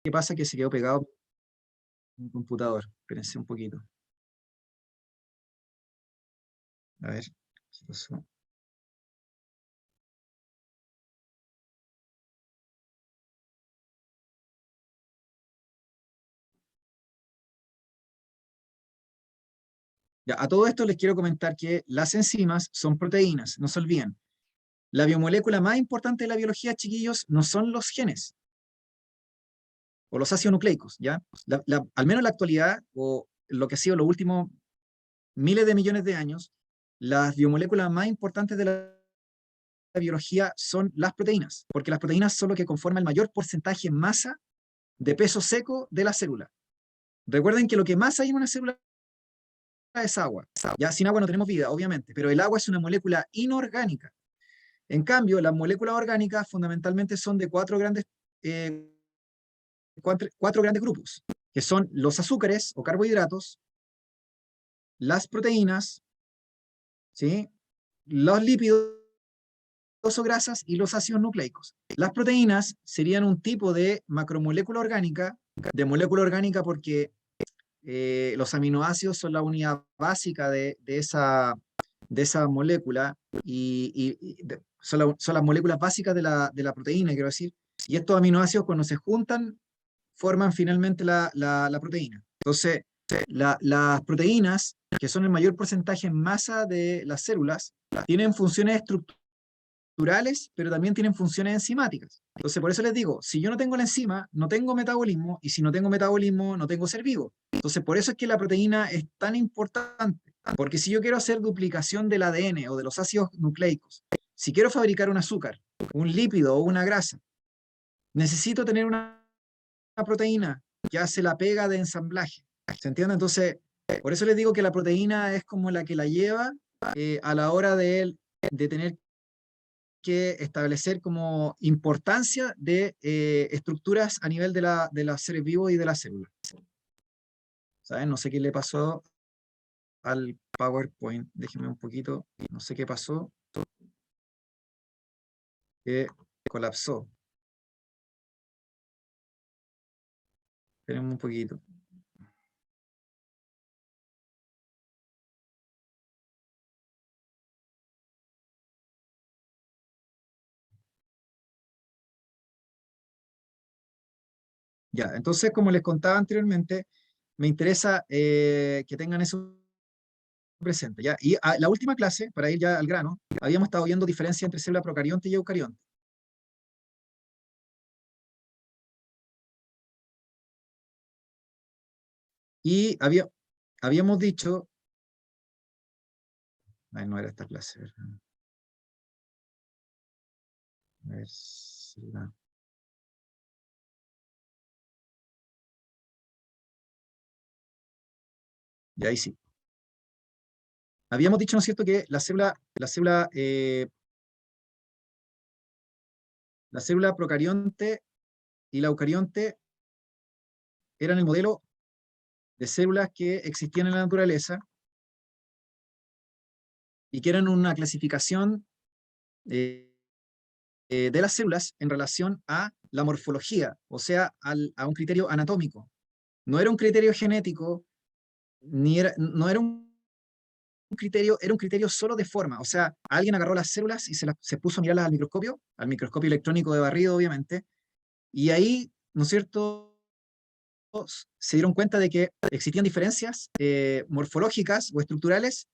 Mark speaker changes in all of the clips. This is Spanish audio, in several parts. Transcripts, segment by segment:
Speaker 1: qué pasa que se quedó pegado en mi computador. Espérense un poquito. A ver, ¿qué pasó? Ya, a todo esto les quiero comentar que las enzimas son proteínas, no se olviden. La biomolécula más importante de la biología, chiquillos, no son los genes o los ácidos nucleicos, ¿ya? Al menos en la actualidad, o lo que ha sido los últimos miles de millones de años, las biomoléculas más importantes de la biología son las proteínas, porque las proteínas son lo que conforma el mayor porcentaje en masa de peso seco de la célula. Recuerden que lo que más hay en una célula es agua. Ya sin agua no tenemos vida, obviamente, pero el agua es una molécula inorgánica. En cambio, las moléculas orgánicas fundamentalmente son de eh, cuatro grandes grupos, que son los azúcares o carbohidratos, las proteínas, ¿sí? Los lípidos o grasas y los ácidos nucleicos. Las proteínas serían un tipo de macromolécula orgánica, de molécula orgánica porque los aminoácidos son la unidad básica de esa molécula son las moléculas básicas de la proteína, quiero decir. Y estos aminoácidos cuando se juntan forman finalmente la proteína. Entonces, las proteínas, que son el mayor porcentaje en masa de las células, tienen funciones estructurales, pero también tienen funciones enzimáticas. Entonces, por eso les digo, si yo no tengo la enzima, no tengo metabolismo, y si no tengo metabolismo, no tengo ser vivo. Entonces, por eso es que la proteína es tan importante, porque si yo quiero hacer duplicación del ADN o de los ácidos nucleicos, si quiero fabricar un azúcar, un lípido o una grasa, necesito tener una proteína que hace la pega de ensamblaje. ¿Se entiende? Entonces, por eso les digo que la proteína es como la que la lleva a la hora de tener que establecer como importancia de estructuras a nivel de los seres vivos y de las células. ¿Saben? No sé qué le pasó al PowerPoint. Déjenme un poquito. No sé qué pasó. Que colapsó. Esperen un poquito. Ya, entonces, como les contaba anteriormente, me interesa que tengan eso presente, ¿ya? Y la última clase, para ir ya al grano, habíamos estado viendo diferencia entre célula procarionte y eucarionte. Y habíamos dicho, ay, no era esta clase, ¿verdad? A ver, y ahí sí. Habíamos dicho, ¿no es cierto?, que la célula procarionte y la eucarionte eran el modelo de células que existían en la naturaleza y que eran una clasificación eh, de las células en relación a la morfología, o sea, a un criterio anatómico. No era un criterio genético, no era un criterio, era un criterio solo de forma. O sea, alguien agarró las células y se puso a mirarlas al microscopio electrónico de barrido, obviamente, y ahí, ¿no es cierto?, se dieron cuenta de que existían diferencias morfológicas o estructurales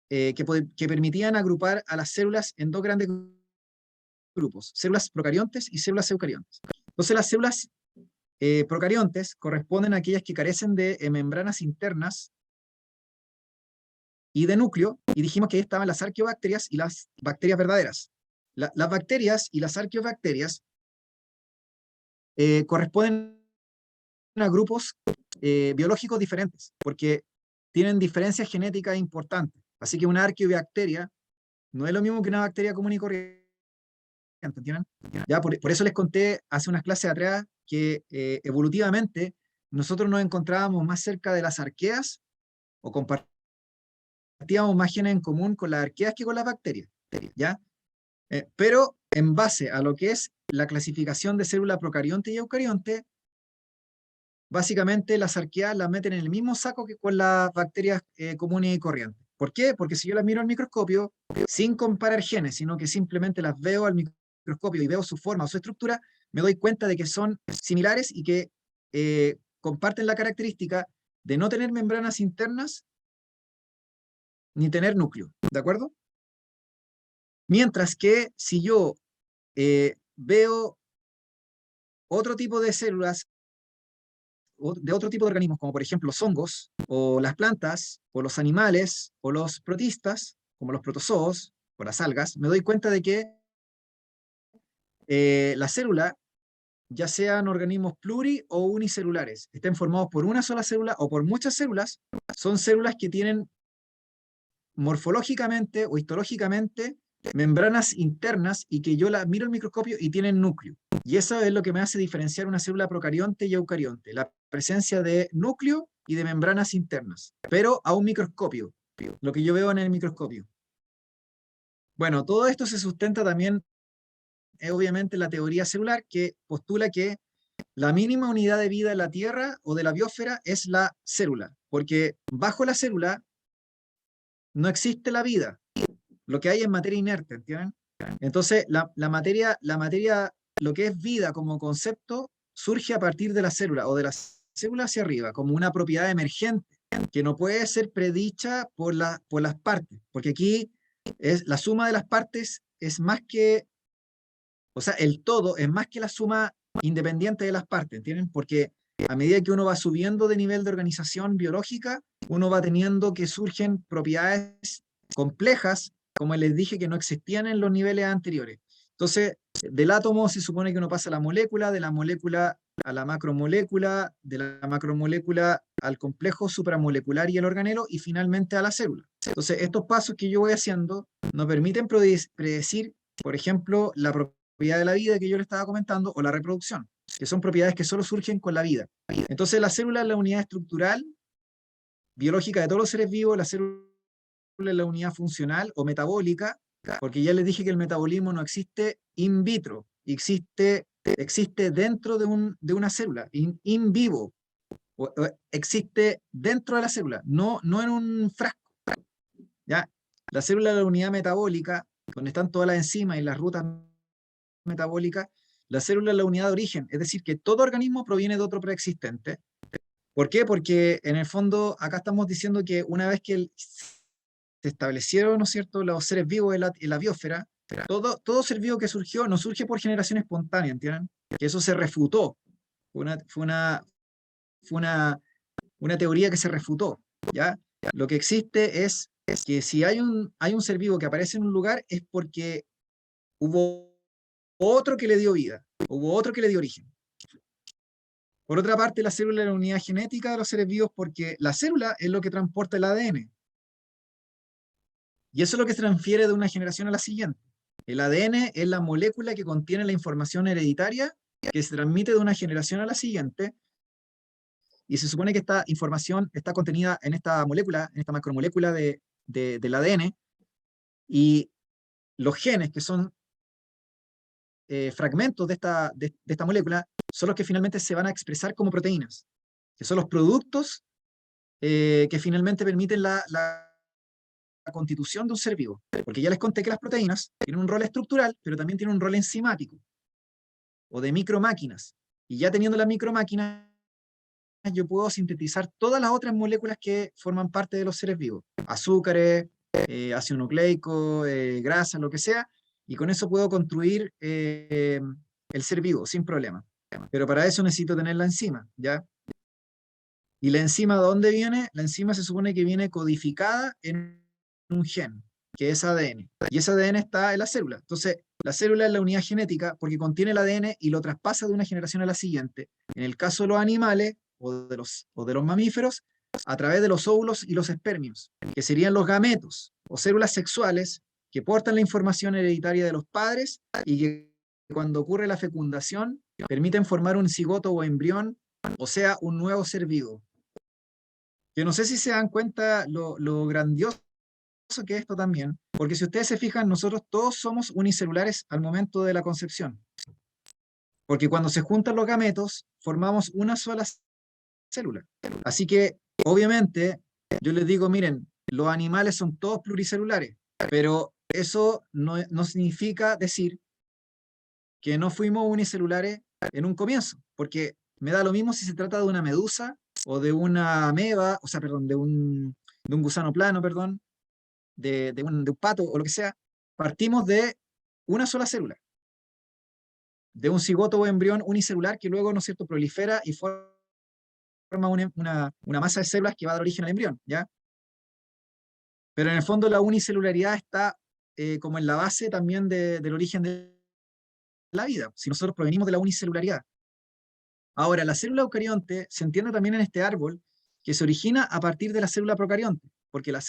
Speaker 1: que permitían agrupar a las células en dos grandes grupos, células procariontes y células eucariontes. Entonces las células procariontes corresponden a aquellas que carecen de membranas internas y de núcleo, y dijimos que ahí estaban las arqueobacterias y las bacterias verdaderas. Las bacterias y las arqueobacterias corresponden a grupos biológicos diferentes, porque tienen diferencias genéticas importantes. Así que una arqueobacteria no es lo mismo que una bacteria común y corriente, ¿entienden? Ya, por eso les conté hace unas clases atrás que evolutivamente nosotros nos encontrábamos más cerca de las arqueas o compartíamos más genes en común con las arqueas que con las bacterias, ¿ya? Pero en base a lo que es la clasificación de célula procarionte y eucarionte, básicamente las arqueas las meten en el mismo saco que con las bacterias comunes y corrientes. ¿Por qué? Porque si yo las miro al microscopio, sin comparar genes, sino que simplemente las veo al microscopio y veo su forma o su estructura, me doy cuenta de que son similares y que comparten la característica de no tener membranas internas ni tener núcleo, ¿de acuerdo? Mientras que si yo veo otro tipo de células, de otro tipo de organismos, como por ejemplo los hongos, o las plantas, o los animales, o los protistas, como los protozoos, o las algas, me doy cuenta de que la célula, ya sean organismos pluri o unicelulares, estén formados por una sola célula o por muchas células, son células que tienen morfológicamente o histológicamente membranas internas y que yo las miro al microscopio y tienen núcleo. Y eso es lo que me hace diferenciar una célula procarionte y eucarionte, la presencia de núcleo y de membranas internas, pero a un microscopio, lo que yo veo en el microscopio. Bueno, todo esto se sustenta también, obviamente, en la teoría celular, que postula que la mínima unidad de vida en la Tierra o de la biosfera es la célula, porque bajo la célula no existe la vida, lo que hay es materia inerte, ¿entienden? Entonces, la materia, lo que es vida como concepto, surge a partir de la célula o de la célula hacia arriba, como una propiedad emergente que no puede ser predicha por las partes, porque aquí es la suma de las partes es más que, o sea, el todo es más que la suma independiente de las partes, ¿entienden? Porque a medida que uno va subiendo de nivel de organización biológica, uno va teniendo que surgen propiedades complejas, como les dije, que no existían en los niveles anteriores. Entonces, del átomo se supone que uno pasa a la molécula, de la molécula a la macromolécula, de la macromolécula al complejo supramolecular y el organelo, y finalmente a la célula. Entonces, estos pasos que yo voy haciendo nos permiten predecir, por ejemplo, la propiedad de la vida que yo le estaba comentando, o la reproducción, que son propiedades que solo surgen con la vida. Entonces, la célula es la unidad estructural biológica de todos los seres vivos, la célula es la unidad funcional o metabólica, porque ya les dije que el metabolismo no existe in vitro, existe dentro de una célula, in vivo, o existe dentro de la célula, no en un frasco. ¿Ya? La célula es la unidad metabólica, donde están todas las enzimas y las rutas metabólicas. La célula es la unidad de origen, es decir, que todo organismo proviene de otro preexistente. ¿Por qué? Porque en el fondo acá estamos diciendo que una vez que se establecieron, ¿no es cierto?, los seres vivos en la biosfera, todo ser vivo que surgió no surge por generación espontánea, ¿entienden? Que eso se refutó. Fue una teoría que se refutó, ¿ya? Lo que existe es que si hay un ser vivo que aparece en un lugar es porque hubo otro que le dio vida, hubo otro que le dio origen. Por otra parte, la célula es la unidad genética de los seres vivos porque la célula es lo que transporta el ADN. Y eso es lo que se transfiere de una generación a la siguiente. El ADN es la molécula que contiene la información hereditaria que se transmite de una generación a la siguiente. Y se supone que esta información está contenida en esta molécula, en esta macromolécula del ADN. Y los genes, que son fragmentos de esta molécula, son los que finalmente se van a expresar como proteínas, que son los productos que finalmente permiten la constitución de un ser vivo. Porque ya les conté que las proteínas tienen un rol estructural, pero también tienen un rol enzimático o de micromáquinas. Y ya teniendo las micromáquinas, yo puedo sintetizar todas las otras moléculas que forman parte de los seres vivos. Azúcares, ácido nucleico, grasa, lo que sea. Y con eso puedo construir el ser vivo sin problema. Pero para eso necesito tener la enzima, ¿ya? ¿Y la enzima de dónde viene? La enzima se supone que viene codificada en un gen, que es ADN. Y ese ADN está en la célula. Entonces, la célula es la unidad genética porque contiene el ADN y lo traspasa de una generación a la siguiente. En el caso de los animales o de los mamíferos, a través de los óvulos y los espermios, que serían los gametos o células sexuales que portan la información hereditaria de los padres y que cuando ocurre la fecundación permiten formar un cigoto o embrión, o sea, un nuevo ser vivo. Que no sé si se dan cuenta lo grandioso que es esto también, porque si ustedes se fijan, nosotros todos somos unicelulares al momento de la concepción. Porque cuando se juntan los gametos, formamos una sola célula. Así que, obviamente, yo les digo, miren, los animales son todos pluricelulares, pero eso no significa decir que no fuimos unicelulares en un comienzo, porque me da lo mismo si se trata de una medusa o de una ameba, o sea, perdón, de un gusano plano, perdón, de un pato o lo que sea. Partimos de una sola célula, de un cigoto o embrión unicelular que luego, ¿no es cierto?, prolifera y forma una masa de células que va a dar origen al embrión, ¿ya? Pero en el fondo la unicelularidad está como en la base también del origen de la vida, si nosotros provenimos de la unicelularidad. Ahora, la célula eucarionte se entiende también en este árbol que se origina a partir de la célula procarionte, porque la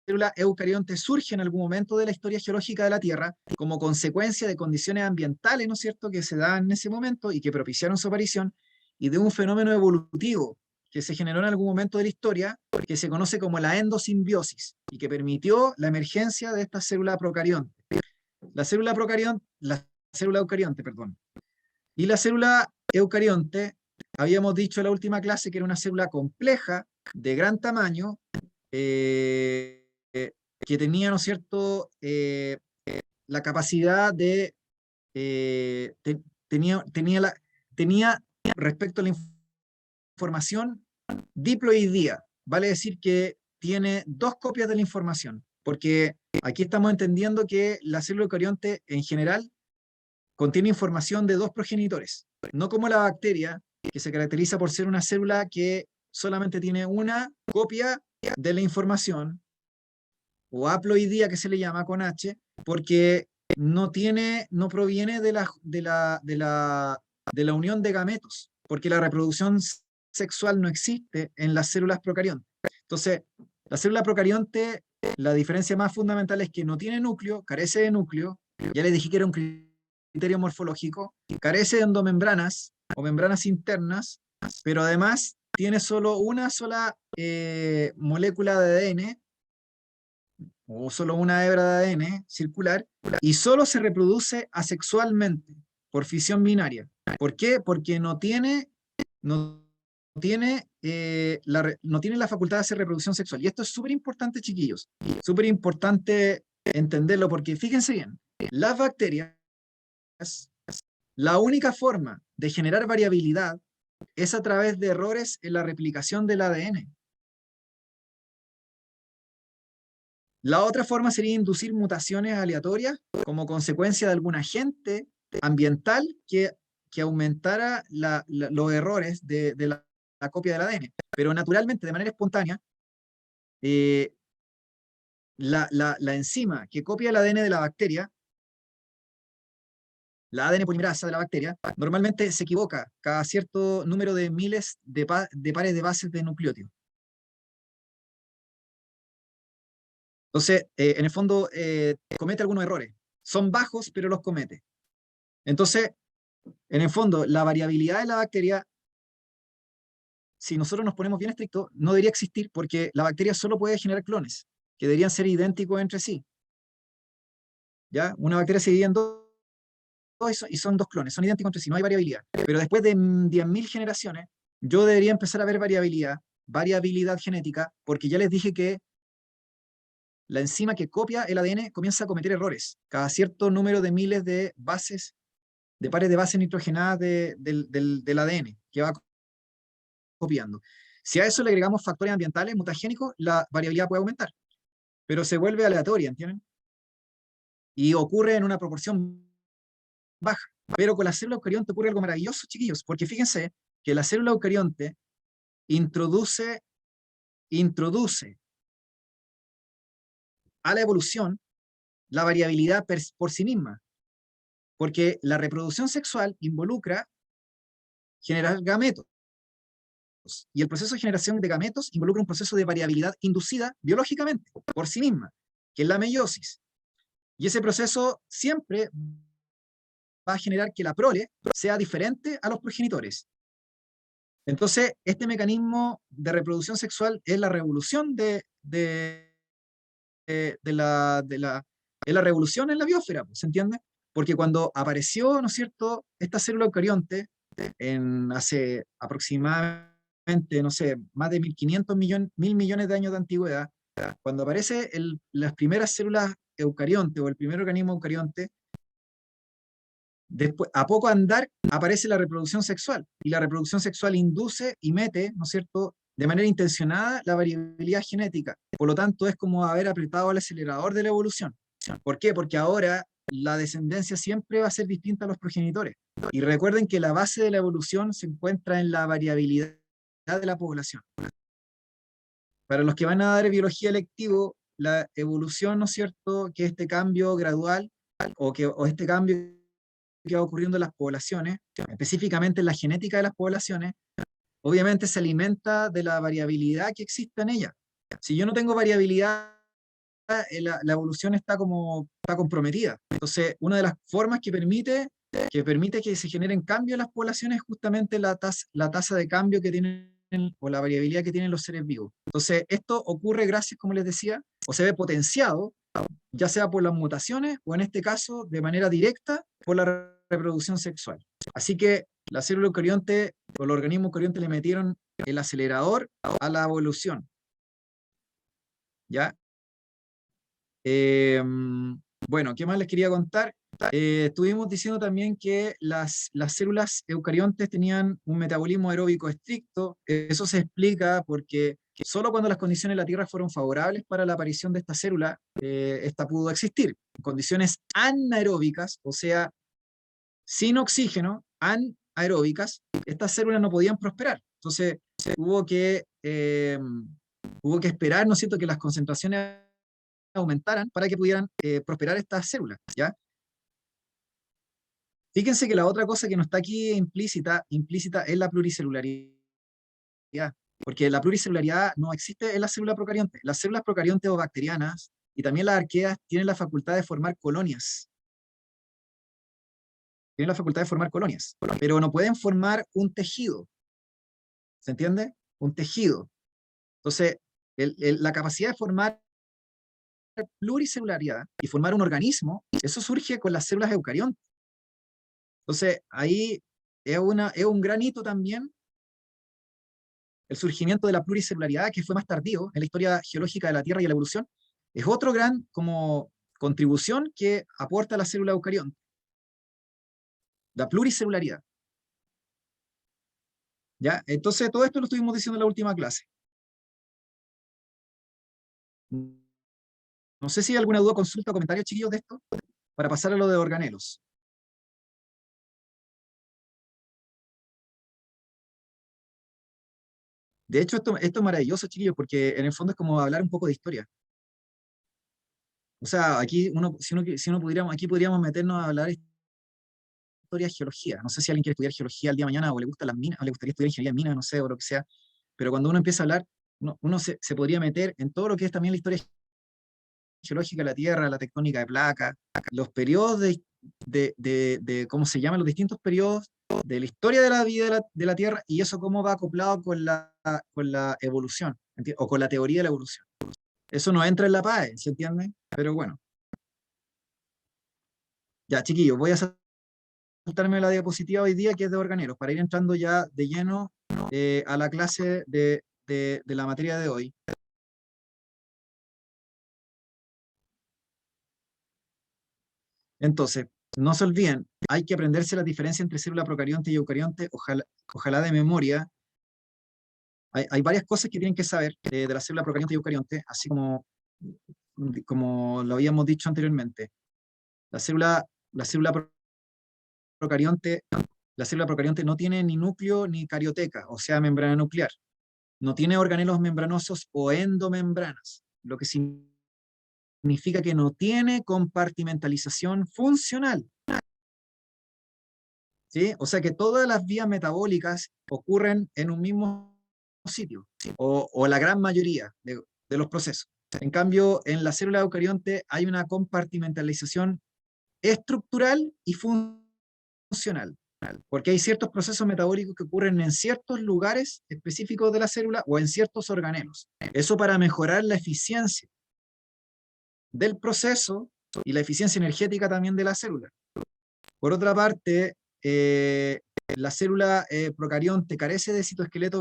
Speaker 1: célula eucarionte surge en algún momento de la historia geológica de la Tierra como consecuencia de condiciones ambientales, ¿no es cierto?, que se dan en ese momento y que propiciaron su aparición, y de un fenómeno evolutivo que se generó en algún momento de la historia, que se conoce como la endosimbiosis, y que permitió la emergencia de esta célula procarionte. La célula eucarionte, perdón. Y la célula eucarionte, habíamos dicho en la última clase que era una célula compleja, de gran tamaño, eh, que tenía, ¿no es cierto?, la capacidad de, eh, te- tenía respecto a la información diploidía, vale decir que tiene dos copias de la información, porque aquí estamos entendiendo que la célula eucarionte en general contiene información de dos progenitores, no como la bacteria, que se caracteriza por ser una célula que solamente tiene una copia de la información, o haploidía que se le llama con H, porque no proviene de la unión de gametos, porque la reproducción sexual no existe en las células procariontes. Entonces, la célula procarionte, la diferencia más fundamental es que no tiene núcleo, carece de núcleo, ya les dije que era un criterio morfológico, carece de endomembranas o membranas internas, pero además tiene solo una sola molécula de ADN o solo una hebra de ADN circular, y solo se reproduce asexualmente, por fisión binaria. ¿Por qué? Porque no tiene la facultad de hacer reproducción sexual. Y esto es súper importante, chiquillos. Súper importante entenderlo, porque fíjense bien, las bacterias, la única forma de generar variabilidad es a través de errores en la replicación del ADN. La otra forma sería inducir mutaciones aleatorias como consecuencia de algún agente ambiental que aumentara los errores de la copia del ADN. Pero naturalmente, de manera espontánea, eh, la enzima que copia el ADN de la bacteria, la ADN polimerasa de la bacteria, normalmente se equivoca cada cierto número de miles de pares de bases de nucleótido. Entonces, en el fondo, comete algunos errores. Son bajos, pero los comete. Entonces, en el fondo, la variabilidad de la bacteria, si nosotros nos ponemos bien estrictos, no debería existir porque la bacteria solo puede generar clones, que deberían ser idénticos entre sí. ¿Ya? Una bacteria se divide en dos y son dos clones, son idénticos entre sí, no hay variabilidad. Pero después de 10.000 generaciones, yo debería empezar a ver variabilidad genética, porque ya les dije que la enzima que copia el ADN comienza a cometer errores cada cierto número de miles de bases, de pares de bases nitrogenadas del ADN que va copiando. Si a eso le agregamos factores ambientales mutagénicos, la variabilidad puede aumentar, pero se vuelve aleatoria, ¿entienden? Y ocurre en una proporción baja. Pero con la célula eucarionte ocurre algo maravilloso, chiquillos, porque fíjense que la célula eucarionte introduce a la evolución la variabilidad por sí misma, porque la reproducción sexual involucra generar gametos, y el proceso de generación de gametos involucra un proceso de variabilidad inducida biológicamente por sí misma, que es la meiosis. Y ese proceso siempre va a generar que la prole sea diferente a los progenitores. Entonces, este mecanismo de reproducción sexual es la revolución es la revolución en la biosfera, ¿se entiende? Porque cuando apareció, ¿no es cierto?, esta célula eucarionte hace aproximadamente no sé, más de 1.500 millones, 1.000 millones de años de antigüedad, cuando aparece las primeras células eucarionte o el primer organismo eucarionte, después, a poco andar, aparece la reproducción sexual, y la reproducción sexual induce y mete, ¿no es cierto?, de manera intencionada la variabilidad genética. Por lo tanto, es como haber apretado el acelerador de la evolución. ¿Por qué? Porque ahora la descendencia siempre va a ser distinta a los progenitores. Y recuerden que la base de la evolución se encuentra en la variabilidad de la población. Para los que van a dar biología electivo, la evolución, ¿no es cierto?, que este cambio gradual o este cambio que va ocurriendo en las poblaciones, específicamente en la genética de las poblaciones, obviamente se alimenta de la variabilidad que existe en ella. Si yo no tengo variabilidad, la evolución está comprometida. Entonces, una de las formas que permite que se generen cambios en las poblaciones es justamente la tasa de cambio que tienen o la variabilidad que tienen los seres vivos. Entonces, esto ocurre gracias, como les decía, o se ve potenciado, ya sea por las mutaciones o en este caso, de manera directa, por la reproducción sexual. Así que la célula eucarionte o los organismos eucariontes le metieron el acelerador a la evolución. ¿Ya? Bueno, ¿qué más les quería contar? Estuvimos diciendo también que las células eucariontes tenían un metabolismo aeróbico estricto. Eso se explica porque solo cuando las condiciones de la Tierra fueron favorables para la aparición de esta célula, esta pudo existir. En condiciones anaeróbicas, o sea, sin oxígeno, anaeróbicas, estas células no podían prosperar. Entonces, hubo que esperar, ¿no es cierto?, que las concentraciones aumentaran para que pudieran prosperar estas células, ¿ya? Fíjense que la otra cosa que no está aquí implícita es la pluricelularidad, porque la pluricelularidad no existe en la célula procarionte. Las células procariontes o bacterianas y también las arqueas tienen la facultad de formar colonias. Tienen la facultad de formar colonias, pero no pueden formar un tejido. ¿Se entiende? Un tejido. Entonces, la capacidad de formar pluricelularidad y formar un organismo, eso surge con las células eucariontes. Entonces, ahí es un gran hito también el surgimiento de la pluricelularidad, que fue más tardío en la historia geológica de la Tierra y la evolución. Es otro gran como contribución que aporta la célula eucarionte, la pluricelularidad. ¿Ya? Entonces, todo esto lo estuvimos diciendo en la última clase. No sé si hay alguna duda, consulta o comentario, chiquillos, de esto, para pasar a lo de organelos. De hecho, esto es maravilloso, chiquillos, porque en el fondo es como hablar un poco de historia. O sea, aquí si uno pudiéramos, aquí podríamos meternos a hablar de historia de geología. No sé si alguien quiere estudiar geología el día de mañana o le gustan las minas, o le gustaría estudiar ingeniería en minas, no sé, o lo que sea. Pero cuando uno empieza a hablar, uno se podría meter en todo lo que es también la historia geológica de la Tierra, la tectónica de placas, los periodos ¿cómo se llaman? Los distintos periodos de la historia de la vida de la Tierra, y eso cómo va acoplado con la evolución, o con la teoría de la evolución. Eso no entra en la PAE, ¿se entiende? Pero bueno. Ya, chiquillos, voy a saltarme la diapositiva hoy día, que es de organelos, para ir entrando ya de lleno a la clase de la materia de hoy. Entonces, no se olviden, hay que aprenderse la diferencia entre célula procarionte y eucarionte, ojalá de memoria. Hay varias cosas que tienen que saber de la célula procarionte y eucarionte, así como lo habíamos dicho anteriormente. La célula procarionte, la célula procarionte no tiene ni núcleo ni carioteca, o sea, membrana nuclear. No tiene organelos membranosos o endomembranas, lo que significa que no tiene compartimentalización funcional. ¿Sí? O sea que todas las vías metabólicas ocurren en un mismo sitio, o la gran mayoría de los procesos. En cambio, en la célula eucarionte hay una compartimentalización estructural y funcional, porque hay ciertos procesos metabólicos que ocurren en ciertos lugares específicos de la célula o en ciertos organelos. Eso para mejorar la eficiencia del proceso y la eficiencia energética también de la célula. Por otra parte, la célula procarionte carece de citoesqueleto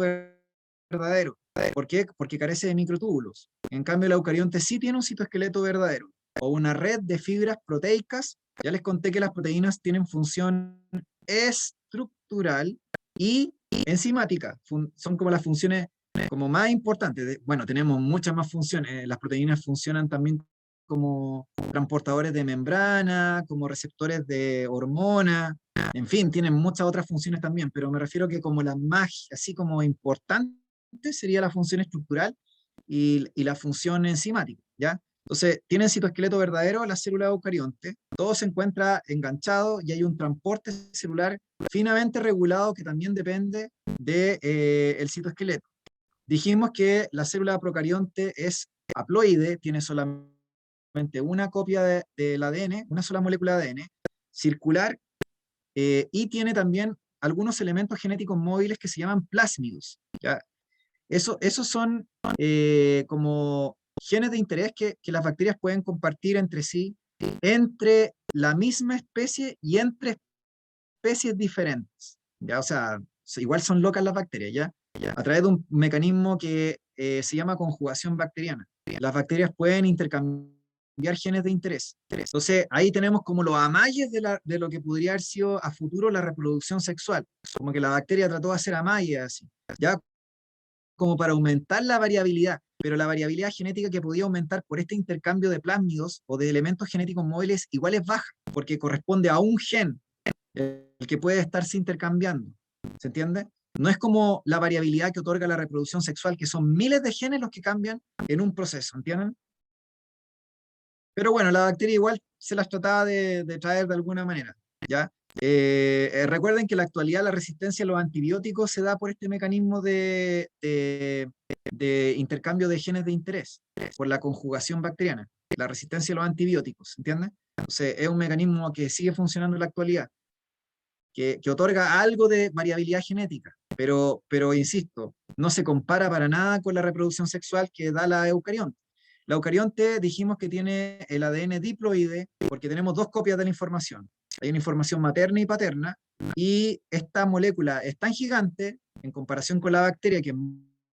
Speaker 1: verdadero. ¿Por qué? Porque carece de microtúbulos. En cambio, el eucarionte sí tiene un citoesqueleto verdadero, o una red de fibras proteicas. Ya les conté que las proteínas tienen función estructural y enzimática. Son como las funciones como más importantes. Bueno, tenemos muchas más funciones. Las proteínas funcionan también como transportadores de membrana, como receptores de hormonas, en fin, tienen muchas otras funciones también, pero me refiero que como la más, así como importante, sería la función estructural y la función enzimática, ¿ya? Entonces, tienen citoesqueleto verdadero las células eucariontes, todo se encuentra enganchado y hay un transporte celular finamente regulado que también depende del el citoesqueleto. Dijimos que la célula procarionte es haploide, tiene solamente una copia del ADN, una sola molécula de ADN, circular, y tiene también algunos elementos genéticos móviles que se llaman plásmidos. ¿Ya? Esos son como genes de interés que las bacterias pueden compartir entre sí, entre la misma especie y entre especies diferentes. ¿Ya? O sea, igual son locas las bacterias, ¿ya? A través de un mecanismo que se llama conjugación bacteriana. Las bacterias pueden intercambiar genes de interés. Entonces, ahí tenemos como los amalles de lo que podría haber sido a futuro la reproducción sexual. Como que la bacteria trató de hacer amalles así, ¿ya? Como para aumentar la variabilidad, pero la variabilidad genética que podía aumentar por este intercambio de plásmidos o de elementos genéticos móviles igual es baja, porque corresponde a un gen el que puede estarse intercambiando. ¿Se entiende? No es como la variabilidad que otorga la reproducción sexual, que son miles de genes los que cambian en un proceso, ¿entienden? Pero bueno, la bacteria igual se las trataba de traer de alguna manera, ¿ya? Recuerden que en la actualidad la resistencia a los antibióticos se da por este mecanismo de intercambio de genes de interés, por la conjugación bacteriana, la resistencia a los antibióticos, ¿entiendes? Entonces es un mecanismo que sigue funcionando en la actualidad, que otorga algo de variabilidad genética, pero insisto, no se compara para nada con la reproducción sexual que da la eucarionte. La eucarionte dijimos que tiene el ADN diploide porque tenemos dos copias de la información. Hay una información materna y paterna, y esta molécula es tan gigante en comparación con la bacteria, que es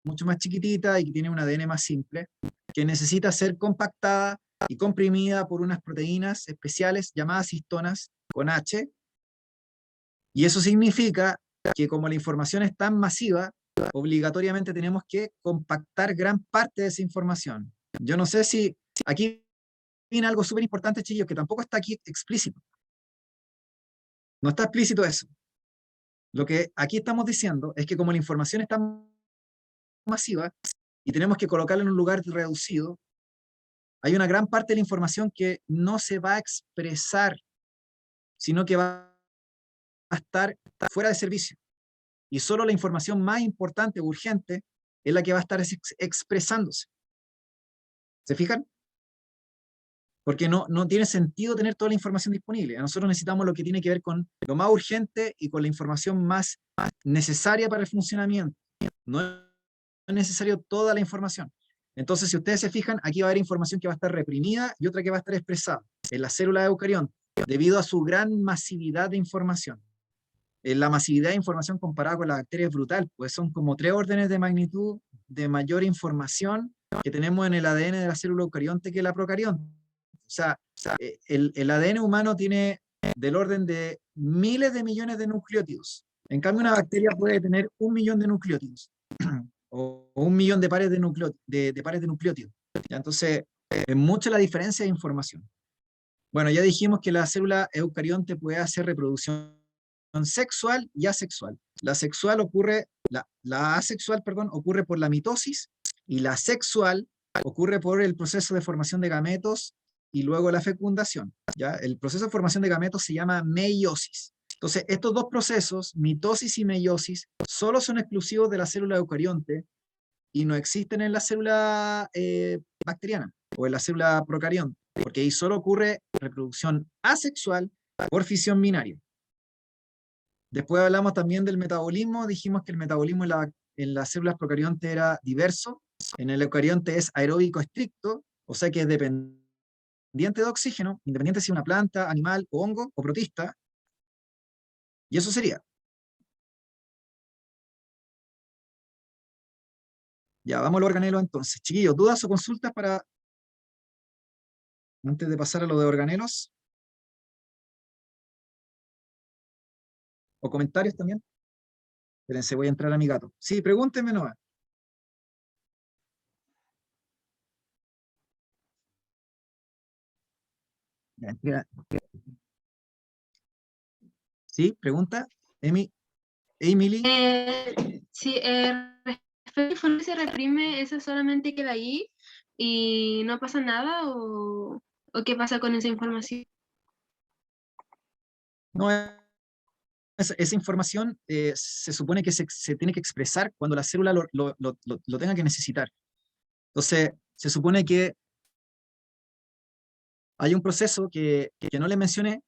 Speaker 1: mucho más chiquitita y que tiene un ADN más simple, que necesita ser compactada y comprimida por unas proteínas especiales llamadas histonas con H, y eso significa que como la información es tan masiva, obligatoriamente tenemos que compactar gran parte de esa información. Yo no sé si aquí viene algo súper importante, chillos, que tampoco está aquí explícito. No está explícito eso. Lo que aquí estamos diciendo es que como la información es tan masiva y tenemos que colocarla en un lugar reducido, hay una gran parte de la información que no se va a expresar, sino que va a estar fuera de servicio. Y solo la información más importante, urgente, es la que va a estar expresándose. ¿Se fijan? Porque no tiene sentido tener toda la información disponible. Nosotros necesitamos lo que tiene que ver con lo más urgente y con la información más necesaria para el funcionamiento. No es necesario toda la información. Entonces, si ustedes se fijan, aquí va a haber información que va a estar reprimida y otra que va a estar expresada en la célula de eucarionte, debido a su gran masividad de información. La masividad de información comparada con la bacteria es brutal, pues son como 3 órdenes de magnitud de mayor información que tenemos en el ADN de la célula eucarionte que la procarionte. O sea, el ADN humano tiene del orden de miles de millones de nucleótidos. En cambio, una bacteria puede tener 1 millón de nucleótidos o 1 millón de pares de pares de nucleótidos. ¿Ya? Entonces, es mucha la diferencia de información. Bueno, ya dijimos que la célula eucarionte puede hacer reproducción sexual y asexual. La asexual, perdón, ocurre por la mitosis, y la sexual ocurre por el proceso de formación de gametos y luego la fecundación. ¿Ya? El proceso de formación de gametos se llama meiosis. Entonces, estos dos procesos, mitosis y meiosis, solo son exclusivos de la célula eucarionte y no existen en la célula bacteriana o en la célula procarionte, porque ahí solo ocurre reproducción asexual por fisión binaria. Después hablamos también del metabolismo, dijimos que el metabolismo en las células procariontes era diverso, en el eucarionte es aeróbico estricto, o sea que es dependiente de oxígeno, independiente si es una planta, animal, o hongo, o protista, y eso sería. Ya, vamos a los organelos entonces. Chiquillos, ¿dudas o consultas para antes de pasar a lo de organelos? ¿O comentarios también? Espérense, voy a entrar a mi gato. Sí, pregúntenme nomás. Ya, sí, pregunta. Emily.
Speaker 2: Sí, respecto a la información que se reprime, ¿eso solamente queda ahí y no pasa nada? ¿O qué pasa con esa información?
Speaker 1: No, esa información se supone que se tiene que expresar cuando la célula lo tenga que necesitar. Entonces, se supone que hay un proceso que no le mencioné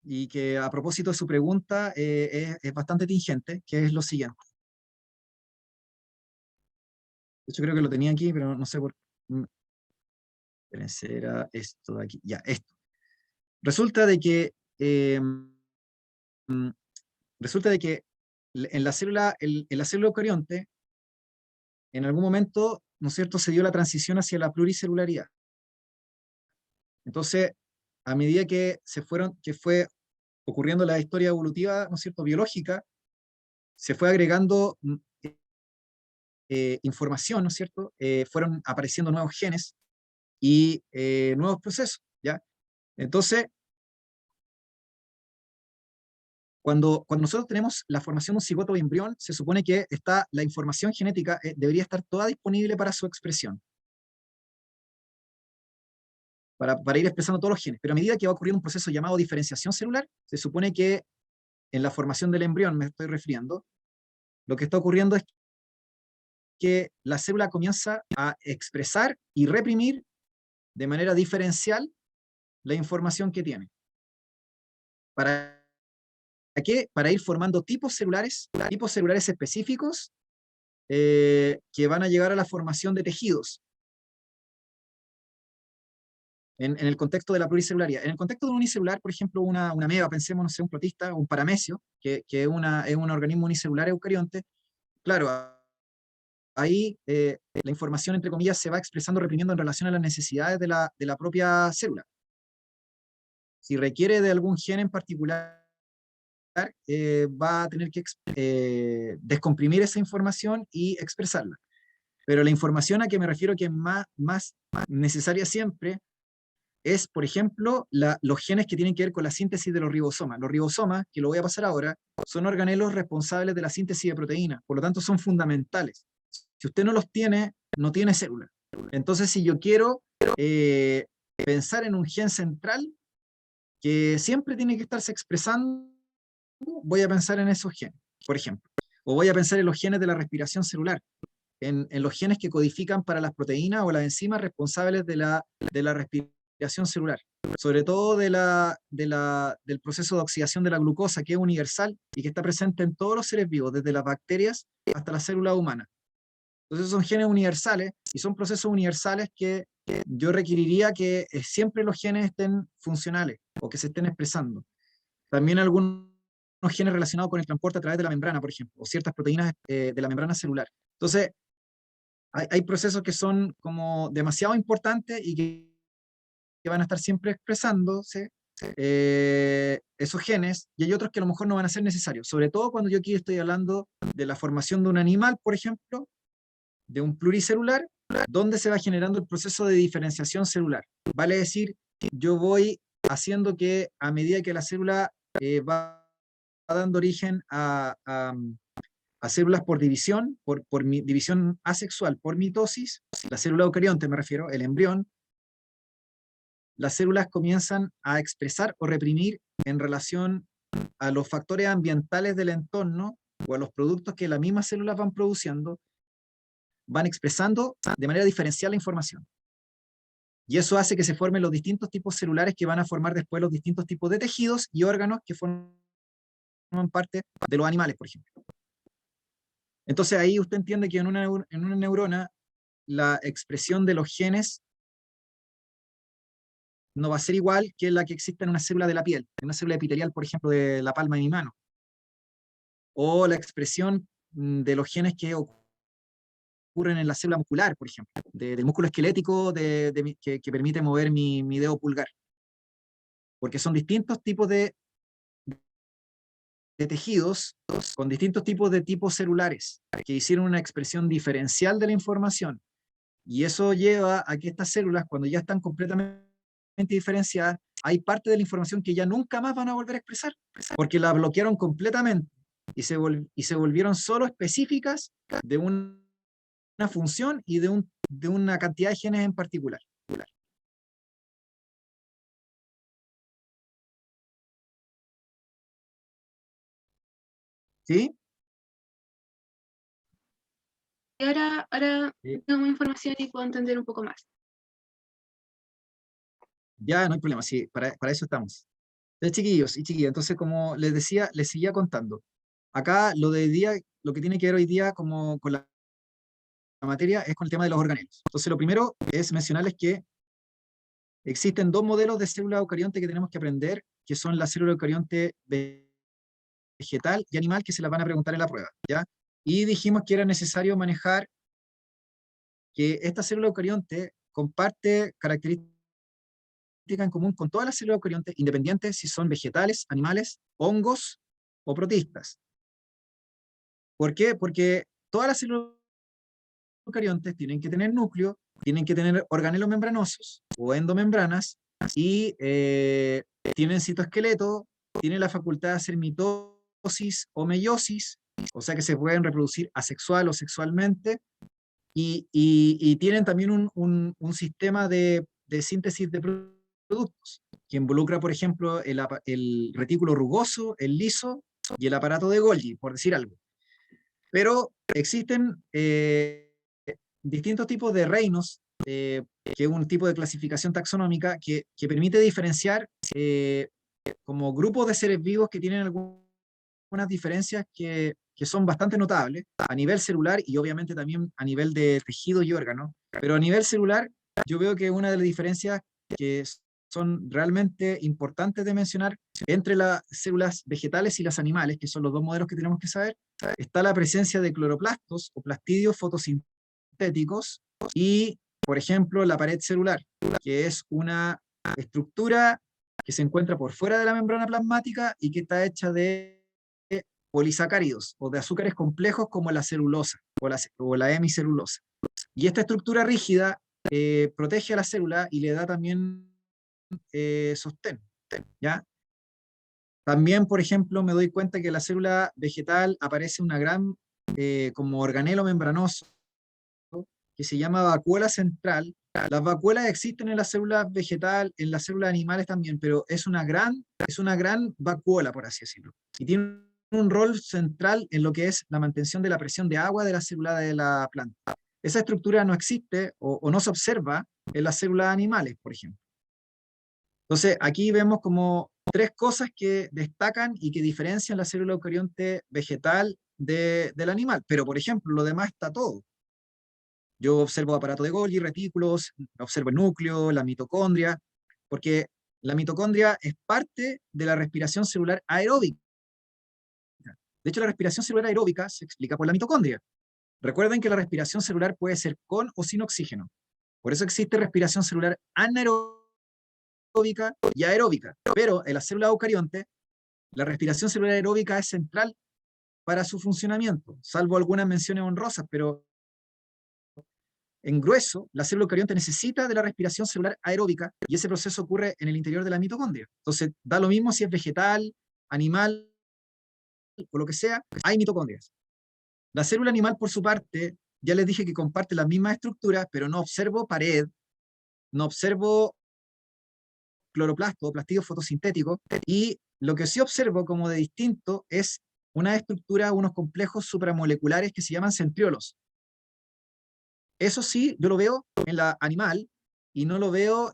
Speaker 1: y que a propósito de su pregunta es bastante tingente, que es lo siguiente. De hecho, creo que lo tenía aquí, pero no sé por qué. Espérense, era esto de aquí. Ya, esto. Resulta de que, mm, resulta de que en la célula eucarionte, en algún momento, ¿no es cierto?, se dio la transición hacia la pluricelularidad. Entonces, a medida que fue ocurriendo la historia evolutiva, ¿no es cierto?, biológica, se fue agregando información, ¿no es cierto? Fueron apareciendo nuevos genes y nuevos procesos, ¿ya? Entonces, cuando nosotros tenemos la formación de un cigoto o embrión, se supone que la información genética debería estar toda disponible para su expresión, para ir expresando todos los genes. Pero a medida que va ocurriendo un proceso llamado diferenciación celular, se supone que en la formación del embrión, me estoy refiriendo, lo que está ocurriendo es que la célula comienza a expresar y reprimir de manera diferencial la información que tiene. ¿Para qué? Para ir formando tipos celulares específicos que van a llegar a la formación de tejidos en el contexto de la pluricelularidad. En el contexto de un unicelular, por ejemplo, una ameba, pensemos, no sé, un protista, un paramecio, que es un organismo unicelular eucarionte, claro, ahí la información, entre comillas, se va expresando, reprimiendo en relación a las necesidades de la propia célula. Si requiere de algún gen en particular, va a tener que descomprimir esa información y expresarla. Pero la información a que me refiero que es más necesaria siempre es, por ejemplo, los genes que tienen que ver con la síntesis de los ribosomas. Los ribosomas, que lo voy a pasar ahora, son organelos responsables de la síntesis de proteínas, por lo tanto son fundamentales. Si usted no los tiene, no tiene célula. Entonces, si yo quiero eh, pensar en un gen central que siempre tiene que estarse expresando, voy a pensar en esos genes, por ejemplo. O voy a pensar en los genes de la respiración celular, en los genes que codifican para las proteínas o las enzimas responsables de la respiración celular, sobre todo del proceso de oxidación de la glucosa, que es universal y que está presente en todos los seres vivos, desde las bacterias hasta las células humanas. Entonces son genes universales y son procesos universales que yo requeriría que siempre los genes estén funcionales o que se estén expresando. También algunos genes relacionados con el transporte a través de la membrana, por ejemplo, o ciertas proteínas de la membrana celular. Entonces, hay procesos que son como demasiado importantes y que van a estar siempre expresándose esos genes, y hay otros que a lo mejor no van a ser necesarios, sobre todo cuando yo aquí estoy hablando de la formación de un animal, por ejemplo, de un pluricelular, donde se va generando el proceso de diferenciación celular. Vale decir, yo voy haciendo que a medida que la célula va dando origen a células por división, por división asexual, por mitosis, la célula eucarionte me refiero, el embrión, las células comienzan a expresar o reprimir en relación a los factores ambientales del entorno o a los productos que las mismas células van produciendo, van expresando de manera diferencial la información. Y eso hace que se formen los distintos tipos celulares que van a formar después los distintos tipos de tejidos y órganos que forman parte de los animales, por ejemplo. Entonces ahí usted entiende que en una neurona la expresión de los genes no va a ser igual que la que existe en una célula de la piel, en una célula epitelial, por ejemplo, de la palma de mi mano. O la expresión de los genes que ocurren en la célula muscular, por ejemplo, del músculo esquelético que permite mover mi dedo pulgar. Porque son distintos tipos de tejidos con distintos tipos de tipos celulares que hicieron una expresión diferencial de la información. Y eso lleva a que estas células, cuando ya están completamente diferenciadas, hay parte de la información que ya nunca más van a volver a expresar, porque la bloquearon completamente y se volvieron solo específicas de una función y de una cantidad de genes en particular. ¿Sí?
Speaker 2: Y ahora
Speaker 1: Sí.
Speaker 2: tengo más información y puedo entender un poco más.
Speaker 1: Ya no hay problema, sí, para eso estamos. Entonces, chiquillos y chiquillas, entonces, como les decía, les seguía contando. Acá lo de hoy día, lo que tiene que ver hoy día como con la materia es con el tema de los organelos. Entonces, lo primero es mencionarles que existen dos modelos de célula eucarionte que tenemos que aprender, que son la célula eucarionte vegetal y animal, que se las van a preguntar en la prueba, ¿ya? Y dijimos que era necesario manejar que esta célula eucarionte comparte características en común con todas las células eucariontes, independientes si son vegetales, animales, hongos o protistas. ¿Por qué? Porque todas las células eucariontes tienen que tener núcleo, tienen que tener organelos membranosos o endomembranas y tienen citoesqueleto, tienen la facultad de hacer mitosis o meiosis, o sea que se pueden reproducir asexual o sexualmente, y tienen también un sistema de síntesis de productos, que involucra, por ejemplo, el retículo rugoso, el liso y el aparato de Golgi, por decir algo. Pero existen distintos tipos de reinos, que es un tipo de clasificación taxonómica que permite diferenciar como grupos de seres vivos que tienen algunas diferencias que son bastante notables a nivel celular y obviamente también a nivel de tejido y órgano. Pero a nivel celular, yo veo que una de las diferencias que son realmente importantes de mencionar entre las células vegetales y las animales, que son los dos modelos que tenemos que saber, está la presencia de cloroplastos o plastidios fotosintéticos y, por ejemplo, la pared celular, que es una estructura que se encuentra por fuera de la membrana plasmática y que está hecha de polisacáridos o de azúcares complejos como la celulosa o la hemicelulosa. Y esta estructura rígida protege a la célula y le da también sostén, ¿ya? También, por ejemplo, me doy cuenta que en la célula vegetal aparece una gran como organelo membranoso que se llama vacuola central. Las vacuolas existen en la célula vegetal, en las células animales también, pero es una gran vacuola, por así decirlo. Y tiene un rol central en lo que es la mantención de la presión de agua de la célula de la planta. Esa estructura no existe o no se observa en las células animales, por ejemplo. Entonces, aquí vemos como tres cosas que destacan y que diferencian la célula eucarionte vegetal del animal. Pero, por ejemplo, lo demás está todo. Yo observo aparato de Golgi, retículos, observo el núcleo, la mitocondria, porque la mitocondria es parte de la respiración celular aeróbica. De hecho, la respiración celular aeróbica se explica por la mitocondria. Recuerden que la respiración celular puede ser con o sin oxígeno. Por eso existe respiración celular anaeróbica y aeróbica. Pero en la célula eucarionte, la respiración celular aeróbica es central para su funcionamiento, salvo algunas menciones honrosas, pero en grueso, la célula eucarionte necesita de la respiración celular aeróbica y ese proceso ocurre en el interior de la mitocondria. Entonces, da lo mismo si es vegetal, animal o lo que sea, hay mitocondrias. La célula animal, por su parte, ya les dije que comparte las mismas estructuras, pero no observo pared, no observo cloroplasto o plastido fotosintético, y lo que sí observo como de distinto es una estructura, unos complejos supramoleculares que se llaman centriolos. Eso sí, yo lo veo en la animal y no lo veo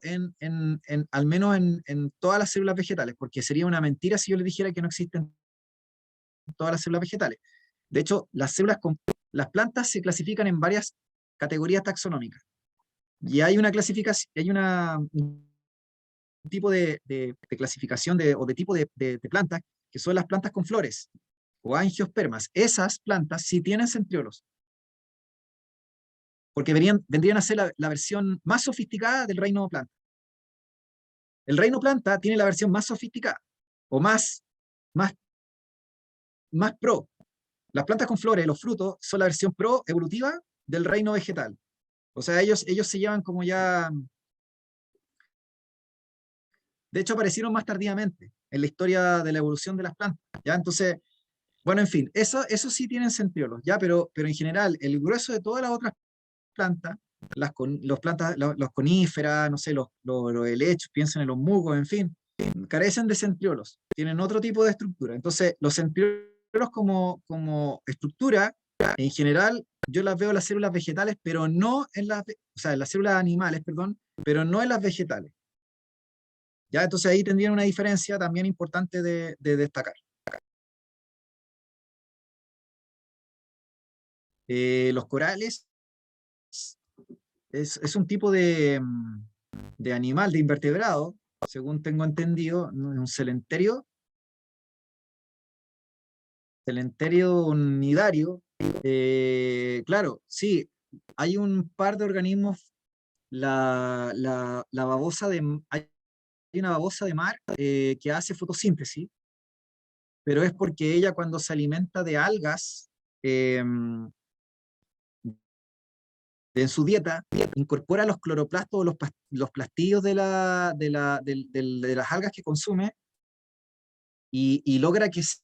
Speaker 1: al menos en todas las células vegetales, porque sería una mentira si yo le dijera que no existen todas las células vegetales. De hecho, las plantas se clasifican en varias categorías taxonómicas. Y hay una clasificación, un tipo de clasificación o de tipo de plantas, que son las plantas con flores o angiospermas. Esas plantas sí tienen centriolos. porque vendrían a ser la versión más sofisticada del reino planta. El reino planta tiene la versión más sofisticada, o más pro. Las plantas con flores, los frutos, son la versión pro evolutiva del reino vegetal. O sea, ellos se llevan como ya... De hecho, aparecieron más tardíamente en la historia de la evolución de las plantas. ¿Ya? Entonces, bueno, en fin, eso sí tienen centriolos, ¿ya? Pero en general, el grueso de todas las otras plantas, los coníferas, no sé, los helechos, piensen en los musgos, en fin, carecen de centriolos, tienen otro tipo de estructura. Entonces, los centriolos como estructura, en general, yo las veo en las células vegetales, pero no en o sea, en las células animales, perdón, pero no en las vegetales. ¿Ya? Entonces ahí tendrían una diferencia también importante de destacar. Los corales es un tipo de animal, de invertebrado, según tengo entendido, un celenterio nidario. Claro, sí, hay un par de organismos, la babosa hay una babosa de mar que hace fotosíntesis, pero es porque ella cuando se alimenta de algas, en su dieta, incorpora los cloroplastos o los plastillos de las algas que consume y logra que se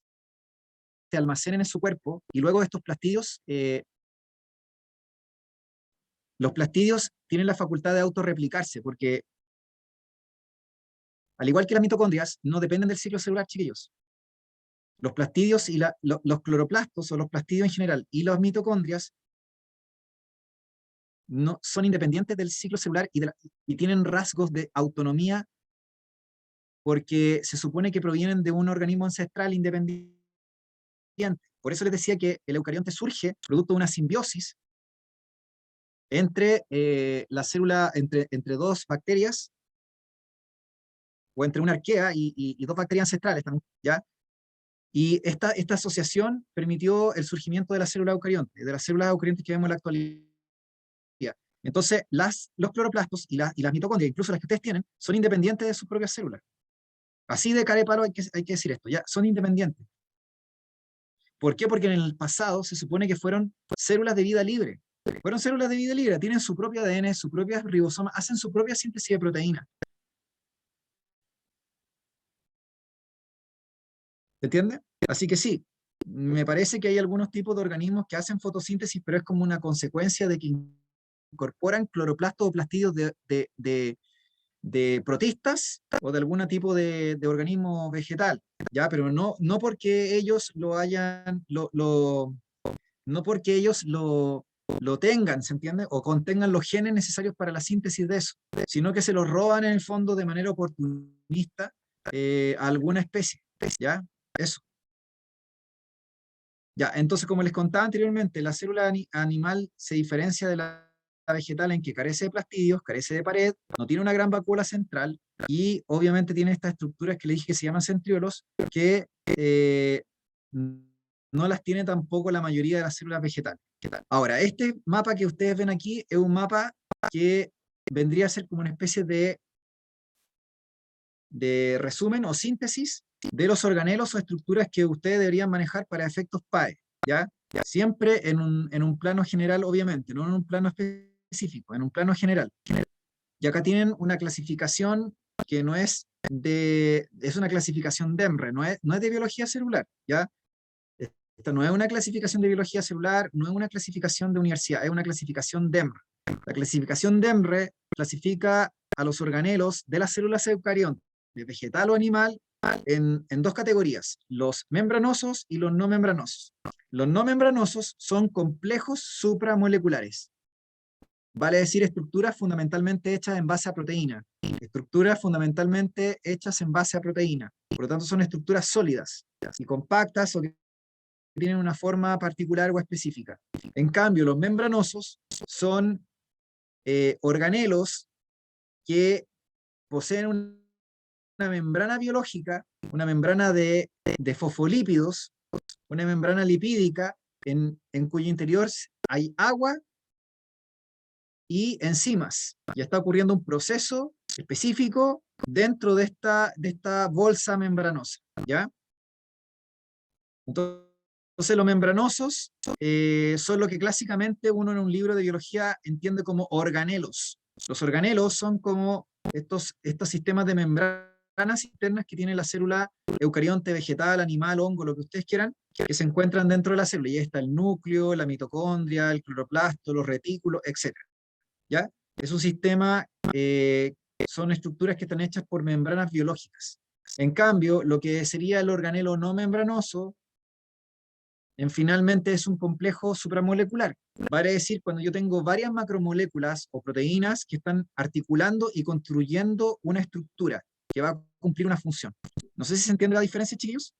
Speaker 1: almacenen en su cuerpo, y luego estos plastidios, los plastidios tienen la facultad de autorreplicarse, porque al igual que las mitocondrias, no dependen del ciclo celular, chiquillos. Los plastidios y los cloroplastos, o los plastidios en general, y las mitocondrias no, son independientes del ciclo celular y tienen rasgos de autonomía, porque se supone que provienen de un organismo ancestral independiente. Por eso les decía que el eucarionte surge producto de una simbiosis entre la célula, entre dos bacterias, o entre una arquea y dos bacterias ancestrales también, ¿ya? Y esta asociación permitió el surgimiento de la célula eucarionte, de las células eucariontes que vemos en la actualidad. Entonces, los cloroplastos y las mitocondrias, incluso las que ustedes tienen, son independientes de sus propias células. Así de cara de palo hay que decir esto, ya, son independientes. ¿Por qué? Porque en el pasado se supone que fueron células de vida libre. Fueron células de vida libre, tienen su propio ADN, su propia ribosoma, hacen su propia síntesis de proteínas. ¿Se entiende? Así que sí, me parece que hay algunos tipos de organismos que hacen fotosíntesis, pero es como una consecuencia de que incorporan cloroplastos o plastidios de protistas o de algún tipo de organismo vegetal, ¿ya? Pero no porque ellos lo hayan, no porque ellos lo tengan, ¿se entiende? O contengan los genes necesarios para la síntesis de eso, sino que se los roban en el fondo de manera oportunista a alguna especie, ¿ya? Eso. Ya, entonces, como les contaba anteriormente, la célula animal se diferencia de la vegetal en que carece de plastidios, carece de pared, no tiene una gran vacuola central y obviamente tiene estas estructuras que le dije que se llaman centriolos, que no las tiene tampoco la mayoría de las células vegetales. Ahora, este mapa que ustedes ven aquí es un mapa que vendría a ser como una especie de resumen o síntesis de los organelos o estructuras que ustedes deberían manejar para efectos PAE, ¿ya? Siempre en un plano general, obviamente, no en un plano específico, en un plano general. Y acá tienen una clasificación que no es es una clasificación de EMRE, no es de biología celular, ¿ya? Esta no es una clasificación de biología celular, no es una clasificación de universidad, es una clasificación de EMRE. La clasificación de EMRE clasifica a los organelos de las células eucariontes, de vegetal o animal, en dos categorías, los membranosos y los no membranosos. Los no membranosos son complejos supramoleculares, vale decir estructuras fundamentalmente hechas en base a proteína, estructuras fundamentalmente hechas en base a proteína, por lo tanto son estructuras sólidas y compactas o que tienen una forma particular o específica. En cambio, los membranosos son organelos que poseen una membrana biológica, una membrana de fosfolípidos, una membrana lipídica en cuyo interior hay agua y enzimas. Ya está ocurriendo un proceso específico dentro de esta bolsa membranosa, ¿ya? Entonces los membranosos son lo que clásicamente uno en un libro de biología entiende como organelos. Los organelos son como estos sistemas de membranas internas que tiene la célula eucarionte, vegetal, animal, hongo, lo que ustedes quieran, que se encuentran dentro de la célula. Y ahí está el núcleo, la mitocondria, el cloroplasto, los retículos, etc. ¿Ya? Es un sistema, son estructuras que están hechas por membranas biológicas. En cambio, lo que sería el organelo no membranoso, finalmente es un complejo supramolecular. Vale decir, cuando yo tengo varias macromoléculas o proteínas que están articulando y construyendo una estructura que va a cumplir una función. No sé si se entiende la diferencia, chiquillos.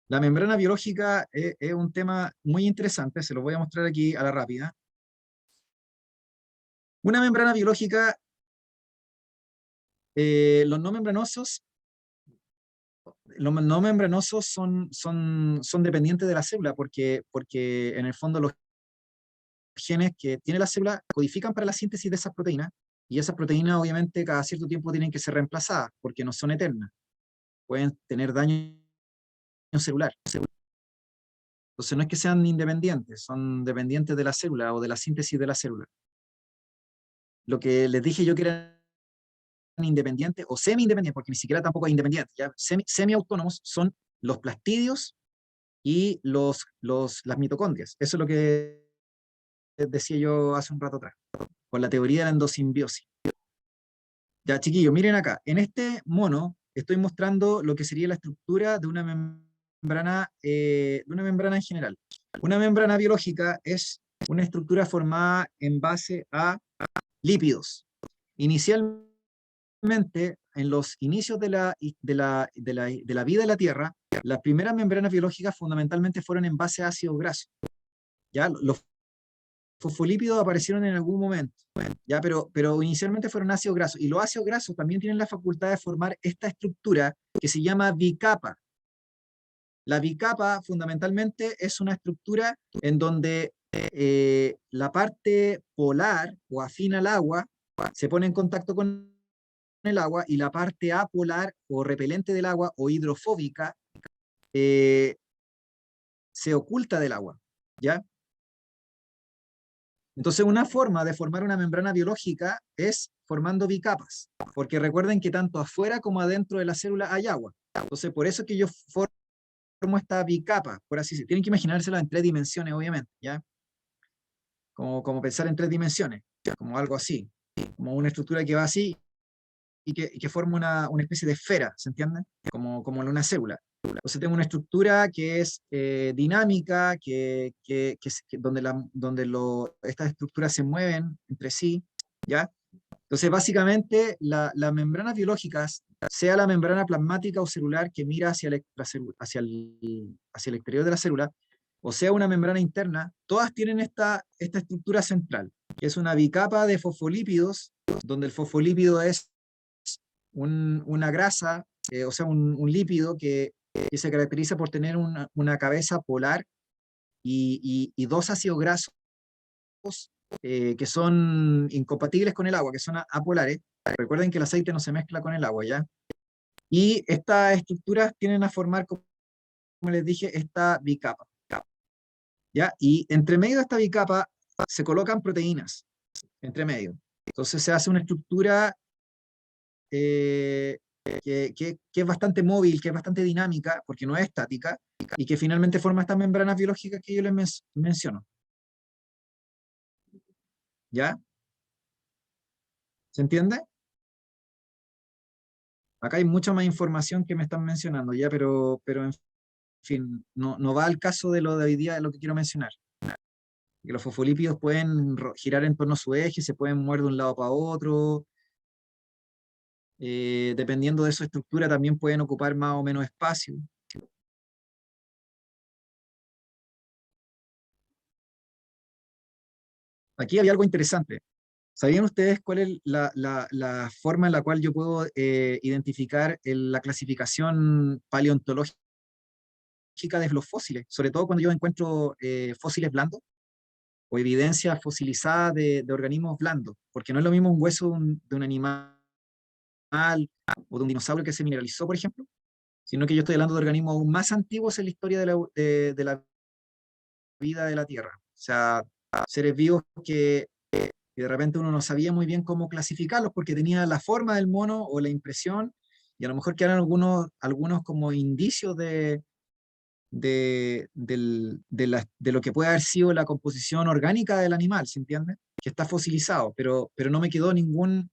Speaker 1: La membrana biológica es un tema muy interesante, se lo voy a mostrar aquí a la rápida. Una membrana biológica, los no membranosos son dependientes de la célula, porque en el fondo los genes que tiene la célula codifican para la síntesis de esas proteínas, y esas proteínas obviamente cada cierto tiempo tienen que ser reemplazadas, porque no son eternas, pueden tener daño celular. Entonces no es que sean independientes, son dependientes de la célula o de la síntesis de la célula. Lo que les dije yo que eran independientes o semi-independientes, porque ni siquiera tampoco es independiente, ¿ya? Semi-autónomos son los plastidios y las mitocondrias. Eso es lo que decía yo hace un rato atrás, con la teoría de la endosimbiosis. Ya, chiquillos, miren acá. En este mono estoy mostrando lo que sería la estructura de una membrana en general. Una membrana biológica es una estructura formada en base a lípidos. Inicialmente, en los inicios de la vida de la Tierra, las primeras membranas biológicas fundamentalmente fueron en base a ácido graso. ¿Ya? Los fosfolípidos aparecieron en algún momento, ¿ya? Pero inicialmente fueron ácidos grasos, y los ácidos grasos también tienen la facultad de formar esta estructura que se llama bicapa. La bicapa fundamentalmente es una estructura en donde la parte polar o afín al agua se pone en contacto con el agua, y la parte apolar o repelente del agua o hidrofóbica se oculta del agua, ¿ya? Entonces, una forma de formar una membrana biológica es formando bicapas, porque recuerden que tanto afuera como adentro de la célula hay agua. Entonces, por eso es que yo formo esta bicapa, por así decirlo. Tienen que imaginársela en 3 dimensiones, obviamente, ¿ya? Como pensar en 3 dimensiones, como algo así, como una estructura que va así y que forma una especie de esfera, ¿se entiende? Como en una célula. Entonces tengo una estructura que es dinámica, donde estas estructuras se mueven entre sí, ¿ya? Entonces básicamente las membranas biológicas, sea la membrana plasmática o celular que mira hacia el exterior de la célula, o sea una membrana interna, todas tienen esta estructura central, que es una bicapa de fosfolípidos, donde el fosfolípido es una grasa, o sea, un lípido que se caracteriza por tener una cabeza polar y dos ácidos grasos que son incompatibles con el agua, que son apolares. Recuerden que el aceite no se mezcla con el agua, ¿ya? Y estas estructuras tienden a formar, como les dije, esta bicapa, ¿ya? Y entre medio de esta bicapa se colocan proteínas, entre medio. Entonces se hace una estructura que es bastante móvil, que es bastante dinámica, porque no es estática, y que finalmente forma estas membranas biológicas que yo les menciono. ¿Ya? ¿Se entiende? Acá hay mucha más información que me están mencionando, ¿ya? Pero en fin, no va al caso de lo de hoy día, de lo que quiero mencionar. Que los fosfolípidos pueden girar en torno a su eje, se pueden mover de un lado para otro, dependiendo de su estructura también pueden ocupar más o menos espacio. Aquí había algo interesante. ¿Sabían ustedes cuál es la forma en la cual yo puedo identificar la clasificación paleontológica lógica de los fósiles, sobre todo cuando yo encuentro fósiles blandos o evidencia fosilizada de organismos blandos, porque no es lo mismo un hueso de un animal o de un dinosaurio que se mineralizó, por ejemplo, sino que yo estoy hablando de organismos aún más antiguos en la historia de la vida de la Tierra. O sea, seres vivos que de repente uno no sabía muy bien cómo clasificarlos porque tenía la forma del mono o la impresión, y a lo mejor quedaron algunos como indicios de lo que puede haber sido la composición orgánica del animal, ¿se entiende? Que está fosilizado, pero no me quedó ninguna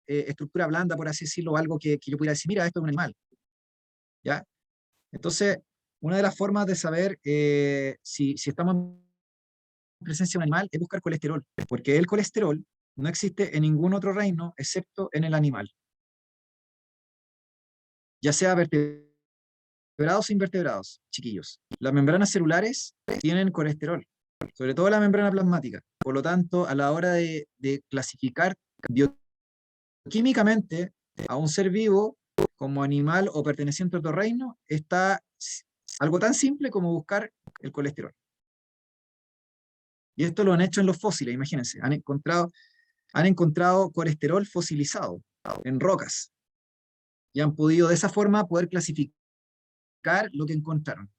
Speaker 1: estructura blanda, por así decirlo, o algo que yo pudiera decir, mira, esto es un animal, ¿ya? Entonces, una de las formas de saber si estamos en presencia de un animal es buscar colesterol, porque el colesterol no existe en ningún otro reino excepto en el animal, ya sea vertebrados o invertebrados, chiquillos. Las membranas celulares tienen colesterol, sobre todo la membrana plasmática. Por lo tanto, a la hora de clasificar bioquímicamente a un ser vivo como animal o perteneciente a otro reino, está algo tan simple como buscar el colesterol. Y esto lo han hecho en los fósiles, imagínense. Han encontrado colesterol fosilizado en rocas y han podido de esa forma poder clasificar lo que encontraron.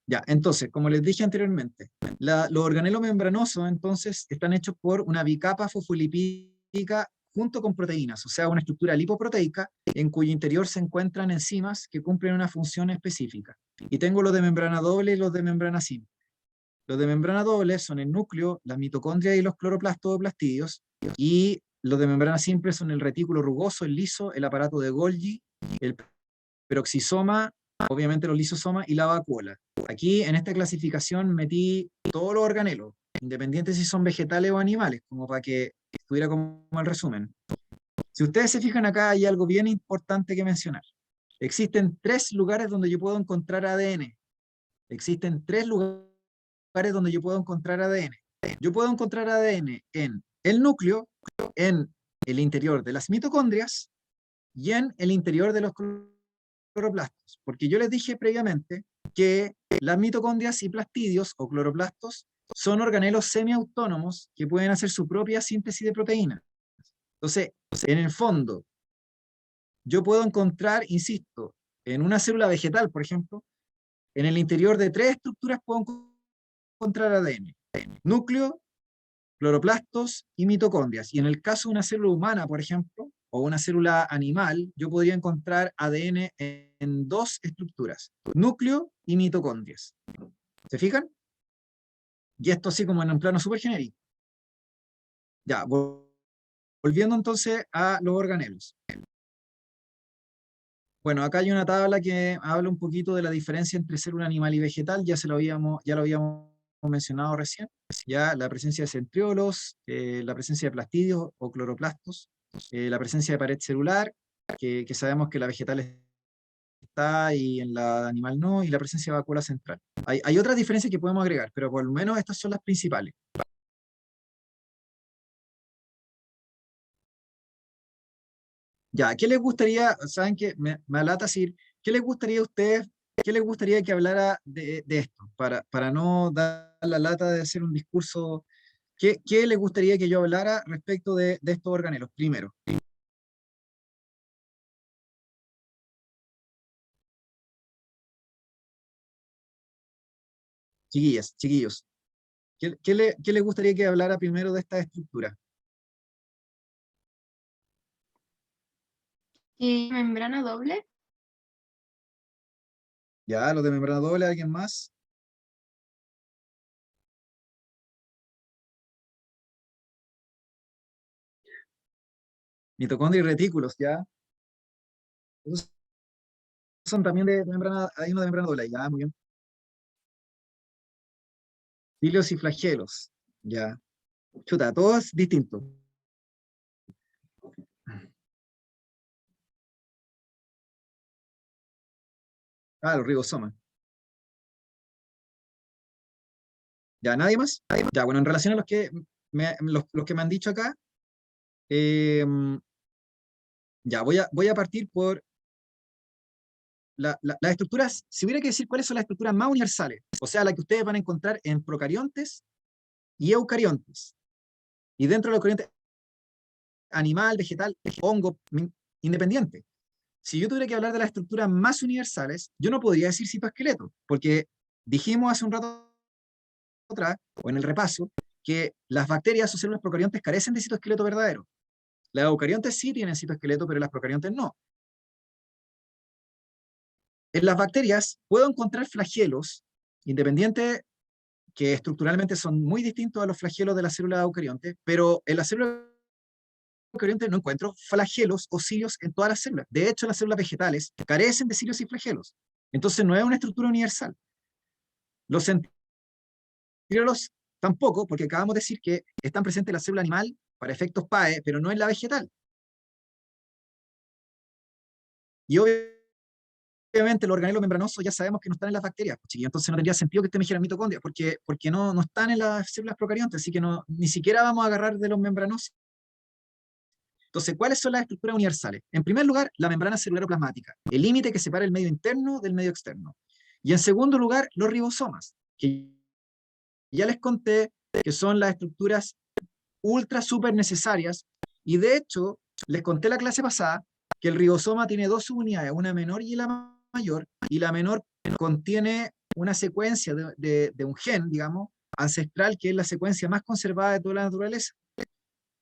Speaker 1: Ya, entonces, como les dije anteriormente, los organelos membranosos entonces están hechos por una bicapa fosfolipídica junto con proteínas, o sea, una estructura lipoproteica en cuyo interior se encuentran enzimas que cumplen una función específica. Y tengo los de membrana doble y los de membrana simple. Los de membrana doble son el núcleo, las mitocondrias y los cloroplastos o plastidios, y los de membrana simple son el retículo rugoso, el liso, el aparato de Golgi, el peroxisoma, obviamente los lisosomas y la vacuola. Aquí en esta clasificación metí todos los organelos, independientes si son vegetales o animales, como para que estuviera como el resumen. Si ustedes se fijan acá, hay algo bien importante que mencionar. Existen 3 lugares donde yo puedo encontrar ADN. Existen 3 lugares donde yo puedo encontrar ADN. Yo puedo encontrar ADN en el núcleo, en el interior de las mitocondrias y en el interior de los cloroplastos, porque yo les dije previamente que las mitocondrias y plastidios o cloroplastos son organelos semiautónomos que pueden hacer su propia síntesis de proteínas. Entonces, en el fondo, yo puedo encontrar, insisto, en una célula vegetal, por ejemplo, en el interior de 3 estructuras puedo encontrar ADN: núcleo, cloroplastos y mitocondrias. Y en el caso de una célula humana, por ejemplo, o una célula animal, yo podría encontrar ADN en 2 estructuras: núcleo y mitocondrias. ¿Se fijan? Y esto así como en un plano súper genérico. Ya, volviendo entonces a los organelos. Bueno, acá hay una tabla que habla un poquito de la diferencia entre célula animal y vegetal, ya lo habíamos mencionado recién, ya la presencia de centriolos, la presencia de plastidios o cloroplastos, la presencia de pared celular, que sabemos que la vegetal está y en la animal no, y la presencia de vacuola central. Hay otras diferencias que podemos agregar, pero por lo menos estas son las principales. Ya, ¿qué les gustaría, saben que me alata decir, qué les gustaría a ustedes, qué les gustaría que hablara de esto, para no dar la lata de hacer un discurso? ¿Qué les gustaría que yo hablara respecto de estos organelos? Primero, chiquillas, chiquillos, ¿qué les gustaría que hablara primero de esta estructura?
Speaker 2: ¿Y membrana doble?
Speaker 1: Ya, los de membrana doble, ¿alguien más? Mitocondria y retículos, ya. Esos son también de membrana, hay uno de membrana doble, ya, muy bien. Cilios y flagelos, ya. Chuta, todos distintos. Ah, los ribosomas. Ya, ¿nadie más? Ya, bueno, en relación a los que me han dicho acá, eh, ya, voy a partir las estructuras, si hubiera que decir cuáles son las estructuras más universales, o sea, las que ustedes van a encontrar en procariontes y eucariontes, y dentro de los eucariontes, animal, vegetal, hongo, independiente. Si yo tuviera que hablar de las estructuras más universales, yo no podría decir citoesqueleto, porque dijimos hace un rato atrás, o en el repaso, que las bacterias o células procariontes carecen de citoesqueleto verdadero. Las eucariontes sí tienen citoesqueleto, pero las procariontes no. En las bacterias puedo encontrar flagelos, independientes, que estructuralmente son muy distintos a los flagelos de las células eucariontes, pero en las células eucariontes no encuentro flagelos o cilios en todas las células. De hecho, las células vegetales carecen de cilios y flagelos. Entonces no es una estructura universal. Los centríolos tampoco, porque acabamos de decir que están presentes en la célula animal para efectos PAE, pero no en la vegetal. Y obviamente los organelos membranosos ya sabemos que no están en las bacterias, y entonces no tendría sentido que usted me dijera mitocondria, porque no están en las células procariontes, así que ni siquiera vamos a agarrar de los membranosos. Entonces, ¿cuáles son las estructuras universales? En primer lugar, la membrana celular plasmática, el límite que separa el medio interno del medio externo. Y en segundo lugar, los ribosomas, que ya les conté que son las estructuras ultra súper necesarias, y de hecho, les conté la clase pasada que el ribosoma tiene dos subunidades, una menor y la mayor, y la menor contiene una secuencia de un gen, digamos, ancestral, que es la secuencia más conservada de toda la naturaleza.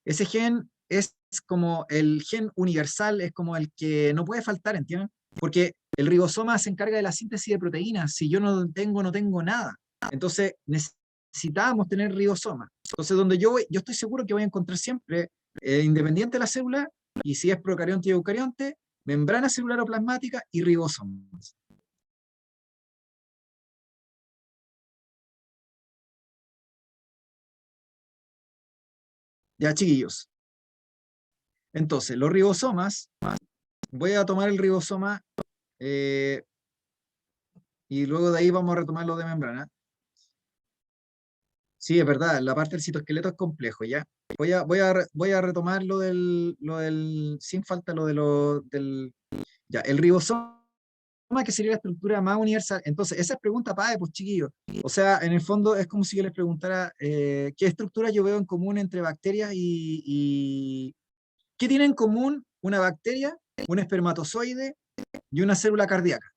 Speaker 1: Ese gen es como el gen universal, es como el que no puede faltar, ¿entienden? Porque el ribosoma se encarga de la síntesis de proteínas. Si yo no tengo nada. Entonces necesitábamos tener ribosoma. Entonces donde yo voy, yo estoy seguro que voy a encontrar siempre, independiente de la célula, y si es procarionte y eucarionte, membrana celular o plasmática y ribosomas. Ya, chiquillos. Entonces, los ribosomas, voy a tomar el ribosoma, eh, y luego de ahí vamos a retomar lo de membrana. Sí, es verdad, la parte del citoesqueleto es complejo, ¿ya? Voy a retomar sin falta ya, el ribosoma, que sería la estructura más universal. Entonces, esa es pregunta para, pues chiquillos. O sea, en el fondo es como si yo les preguntara, ¿qué estructura yo veo en común entre bacterias y... ¿Qué tiene en común una bacteria, un espermatozoide y una célula cardíaca?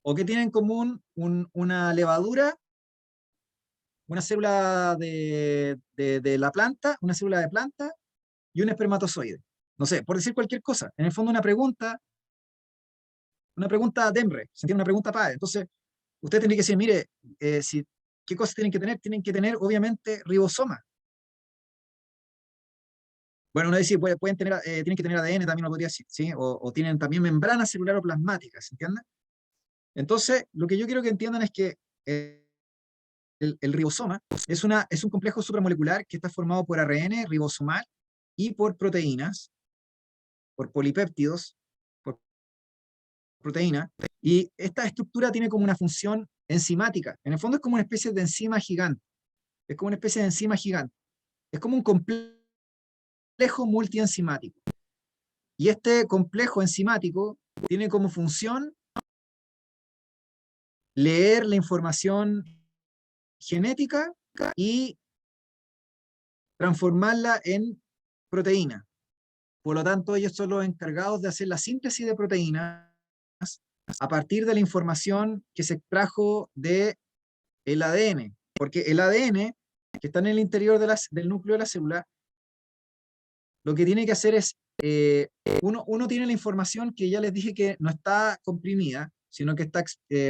Speaker 1: ¿O qué tiene en común una levadura, una célula de la planta, una célula de planta y un espermatozoide? No sé, por decir cualquier cosa. En el fondo una pregunta DEMRE, ¿se entiende? Una pregunta PAE. Entonces, usted tiene que decir, mire, ¿qué cosas tienen que tener? Tienen que tener, obviamente, ribosoma. Bueno, uno dice, pueden tener, tienen que tener ADN, también lo podría decir, ¿sí? O tienen también membrana celular o plasmática, ¿se entiende? Entonces, lo que yo quiero que entiendan es que el ribosoma es un complejo supramolecular que está formado por ARN ribosomal y por proteínas, por polipéptidos, por proteínas, y esta estructura tiene como una función enzimática. En el fondo es como una especie de enzima gigante. Es como una especie de enzima gigante. Es como un complejo multienzimático. Y este complejo enzimático tiene como función leer la información genética y transformarla en proteína. Por lo tanto, ellos son los encargados de hacer la síntesis de proteínas a partir de la información que se extrajo del ADN. Porque el ADN, que está en el interior del núcleo de la célula, lo que tiene que hacer es, uno tiene la información que ya les dije que no está comprimida, sino que está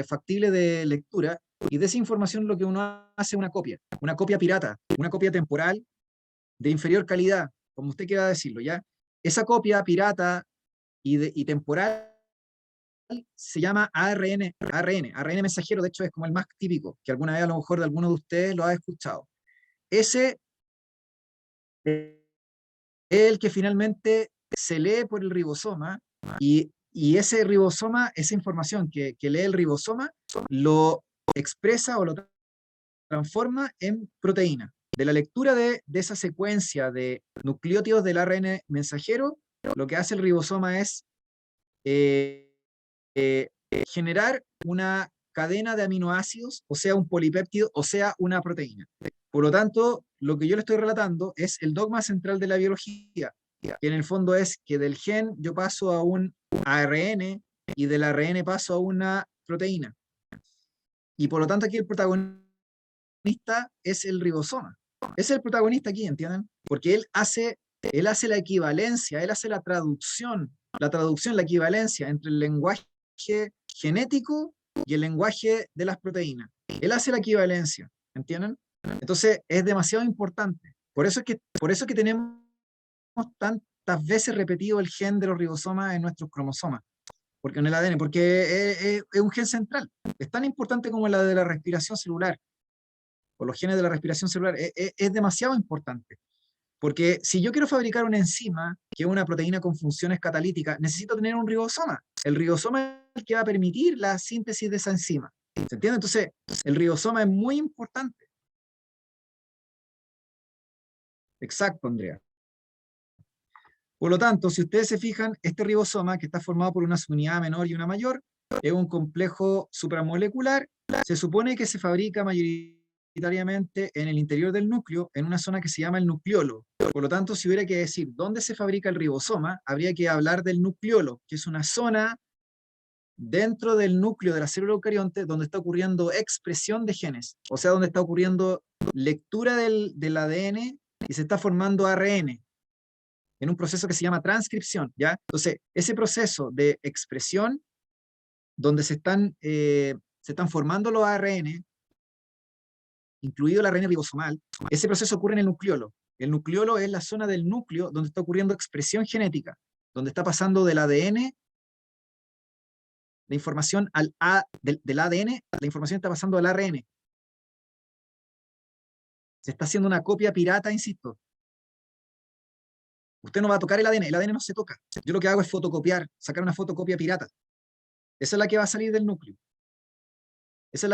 Speaker 1: factible de lectura, y de esa información lo que uno hace es una copia pirata, una copia temporal de inferior calidad, como usted quiera decirlo, ¿ya? Esa copia pirata y temporal se llama ARN mensajero. De hecho es como el más típico, que alguna vez a lo mejor de alguno de ustedes lo ha escuchado. Ese es el que finalmente se lee por el ribosoma, y ese ribosoma, esa información que lee el ribosoma, lo expresa o lo transforma en proteína. De la lectura de esa secuencia de nucleótidos del ARN mensajero, lo que hace el ribosoma es generar una cadena de aminoácidos, o sea, un polipéptido, o sea, una proteína. Por lo tanto, lo que yo le estoy relatando es el dogma central de la biología, que en el fondo es que del gen yo paso a un ARN y del ARN paso a una proteína. Y por lo tanto aquí el protagonista es el ribosoma. Es el protagonista aquí, ¿entienden? Porque él hace la equivalencia, él hace la equivalencia entre el lenguaje genético y el lenguaje de las proteínas. Él hace la equivalencia, ¿entienden? Entonces es demasiado importante. Por eso es que tenemos tantas veces repetido el gen de los ribosomas en nuestros cromosomas, porque en el ADN, porque es un gen central. Es tan importante como la de la respiración celular, o los genes de la respiración celular, es demasiado importante. Porque si yo quiero fabricar una enzima, que es una proteína con funciones catalíticas, necesito tener un ribosoma. El ribosoma es el que va a permitir la síntesis de esa enzima. ¿Se entiende? Entonces, el ribosoma es muy importante. Exacto, Andrea. Por lo tanto, si ustedes se fijan, este ribosoma, que está formado por una subunidad menor y una mayor, es un complejo supramolecular. Se supone que se fabrica mayoritariamente en el interior del núcleo, en una zona que se llama el nucleolo. Por lo tanto, si hubiera que decir dónde se fabrica el ribosoma, habría que hablar del nucleolo, que es una zona dentro del núcleo de la célula eucarionte donde está ocurriendo expresión de genes, o sea, donde está ocurriendo lectura del ADN y se está formando ARN en un proceso que se llama transcripción, ¿ya? Entonces, ese proceso de expresión donde se están formando los ARN, incluido el ARN ribosomal, ese proceso ocurre en el nucleolo. El nucleolo es la zona del núcleo donde está ocurriendo expresión genética, donde está pasando del ADN, la información del ADN, la información está pasando al ARN. Se está haciendo una copia pirata, insisto. Usted no va a tocar el ADN no se toca. Yo lo que hago es fotocopiar, sacar una fotocopia pirata. Esa es la que va a salir del núcleo. Esa es